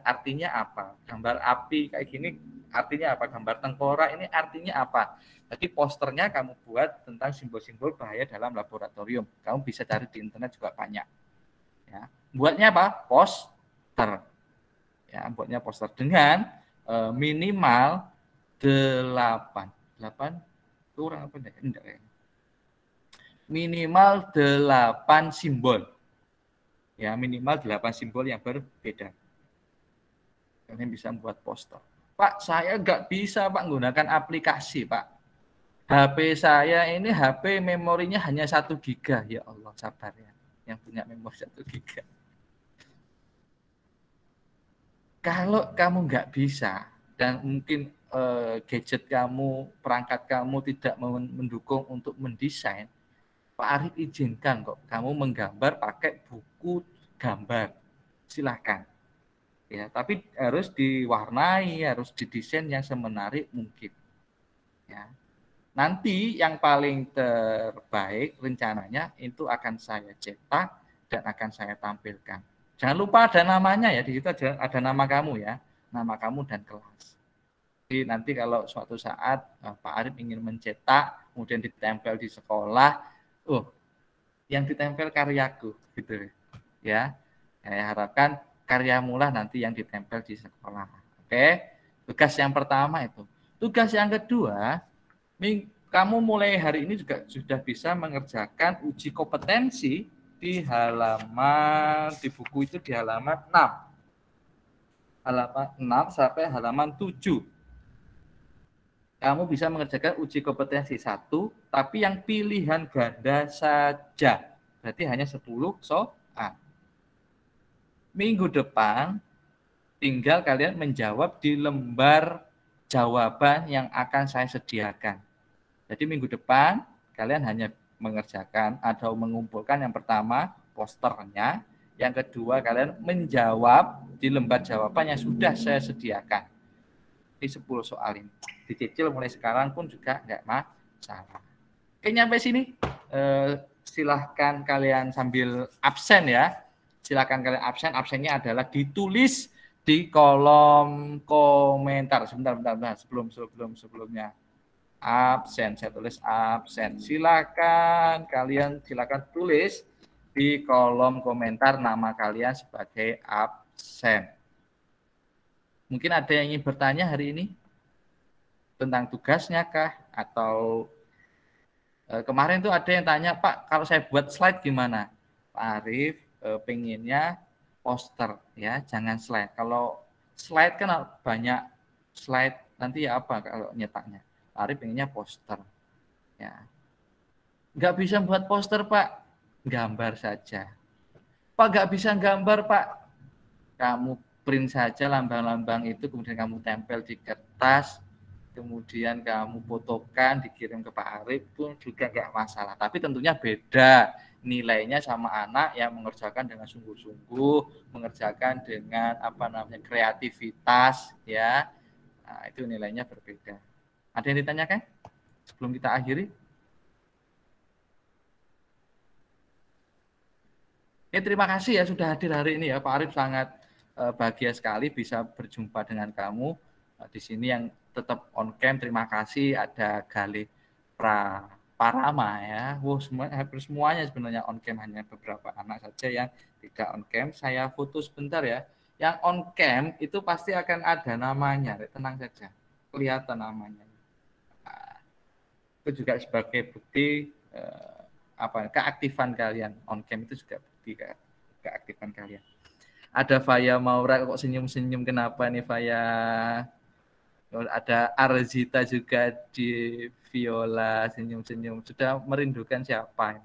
artinya apa? Gambar api kayak gini artinya apa? Gambar tengkorak ini artinya apa? Jadi posternya kamu buat tentang simbol-simbol bahaya dalam laboratorium. Kamu bisa cari di internet juga banyak. Ya. Buatnya apa? Poster. Ya, buatnya poster dengan minimal 8 kurang apa enggak ya? Minimal 8 simbol. Ya, minimal 8 simbol yang berbeda. Kalian bisa membuat poster. Pak, saya nggak bisa Pak menggunakan aplikasi Pak. HP saya ini HP memorinya hanya 1 GB. Ya Allah, sabar ya. Yang punya memori 1 GB. Kalau kamu nggak bisa dan mungkin gadget kamu, perangkat kamu tidak mendukung untuk mendesain, Pak Arif izinkan kok kamu menggambar pakai buku gambar. Silakan. Ya, tapi harus diwarnai, harus didesain yang semenarik mungkin. Ya. Nanti yang paling terbaik rencananya itu akan saya cetak dan akan saya tampilkan. Jangan lupa ada namanya ya, di situ ada nama kamu ya, nama kamu dan kelas. Jadi nanti kalau suatu saat Pak Arif ingin mencetak, kemudian ditempel di sekolah, yang ditempel karyaku, gitu ya. Saya harapkan karyamu lah nanti yang ditempel di sekolah. Oke, tugas yang pertama itu. Tugas yang kedua, kamu mulai hari ini juga sudah bisa mengerjakan uji kompetensi di buku itu di halaman 6. Halaman 6 sampai halaman 7. Kamu bisa mengerjakan uji kompetensi 1, tapi yang pilihan ganda saja. Berarti hanya 10 soal. Minggu depan tinggal kalian menjawab di lembar jawaban yang akan saya sediakan. Jadi minggu depan kalian hanya mengerjakan atau mengumpulkan yang pertama posternya, yang kedua kalian menjawab di lembar jawaban yang sudah saya sediakan. Di 10 soal ini. Dicicil mulai sekarang pun juga enggak masalah. Oke, nyampe sini. Silahkan kalian sambil absen ya. Silahkan kalian absen. Absennya adalah ditulis di kolom komentar. Sebentar. Sebelumnya. Absen, saya tulis absen. Silakan tulis di kolom komentar nama kalian sebagai absen. Mungkin ada yang ingin bertanya hari ini tentang tugasnya kah? Atau kemarin tuh ada yang tanya, Pak, kalau saya buat slide gimana? Pak Arif pengennya poster ya, jangan slide. Kalau slide kan banyak slide, nanti ya apa kalau nyetaknya? Pak Arif pengennya poster. Ya. Nggak bisa buat poster, Pak. Gambar saja. Pak, nggak bisa gambar, Pak. Kamu print saja lambang-lambang itu, kemudian kamu tempel di kertas, kemudian kamu fotokan, dikirim ke Pak Arif pun juga nggak masalah. Tapi tentunya beda nilainya sama anak yang mengerjakan dengan sungguh-sungguh, mengerjakan dengan kreativitas, ya. Nah, itu nilainya berbeda. Ada yang ditanyakan sebelum kita akhiri? Terima kasih ya sudah hadir hari ini ya, Pak Arif, sangat bahagia sekali bisa berjumpa dengan kamu di sini yang tetap on cam. Terima kasih ada Galih Parama ya. Hampir semuanya sebenarnya on cam, hanya beberapa anak saja yang tidak on cam. Saya foto sebentar ya. Yang on cam itu pasti akan ada namanya, tenang saja, kelihatan namanya. Nah, itu juga sebagai bukti keaktifan kalian. On cam itu juga bukti keaktifan kalian. Ada Faya Maura, kok senyum-senyum, kenapa nih Faya? Ada Arzita juga di Viola, senyum-senyum. Sudah merindukan siapa?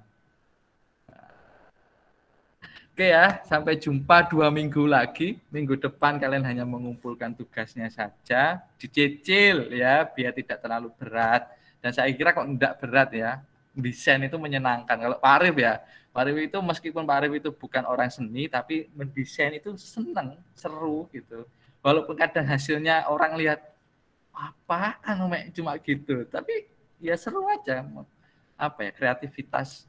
Oke ya, sampai jumpa 2 minggu lagi. Minggu depan kalian hanya mengumpulkan tugasnya saja, dicicil ya, biar tidak terlalu berat. Dan saya kira kok tidak berat ya. Desain itu menyenangkan. Kalau Pak Arif ya, Pak Arif itu meskipun Pak Arif itu bukan orang seni, tapi mendesain itu senang, seru gitu. Walaupun kadang hasilnya orang lihat apaan cuma gitu, tapi ya seru aja. Kreativitas,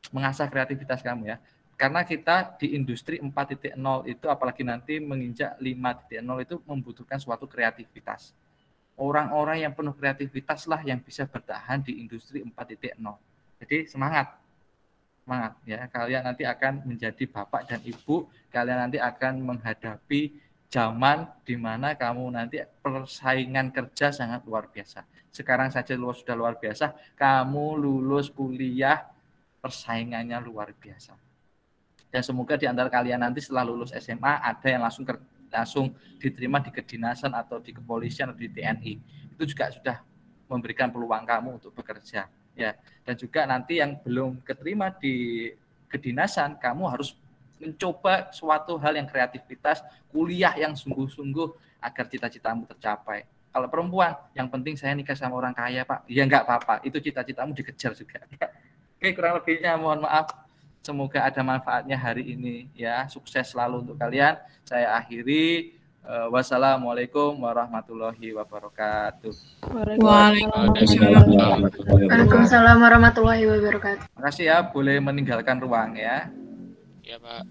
mengasah kreativitas kamu ya. Karena kita di industri 4.0 itu, apalagi nanti menginjak 5.0 itu membutuhkan suatu kreativitas. Orang-orang yang penuh kreativitas lah yang bisa bertahan di industri 4.0. Jadi semangat ya, kalian nanti akan menjadi bapak dan ibu, kalian nanti akan menghadapi zaman di mana kamu nanti persaingan kerja sangat luar biasa. Sekarang saja sudah luar biasa, kamu lulus kuliah persaingannya luar biasa. Dan semoga di antara kalian nanti setelah lulus SMA ada yang langsung diterima di kedinasan atau di kepolisian atau di TNI. Itu juga sudah memberikan peluang kamu untuk bekerja ya. Dan juga nanti yang belum keterima di kedinasan, kamu harus mencoba suatu hal yang kreativitas, kuliah yang sungguh-sungguh agar cita-citamu tercapai. Kalau perempuan, yang penting saya nikah sama orang kaya, Pak. Ya enggak apa-apa, itu cita-citamu dikejar juga. Oke, kurang lebihnya mohon maaf. Semoga ada manfaatnya hari ini ya. Sukses selalu untuk kalian. Saya akhiri. Wassalamualaikum warahmatullahi wabarakatuh. Waalaikumsalam warahmatullahi wabarakatuh. Terima kasih ya, boleh meninggalkan ruang ya. Ya, Pak.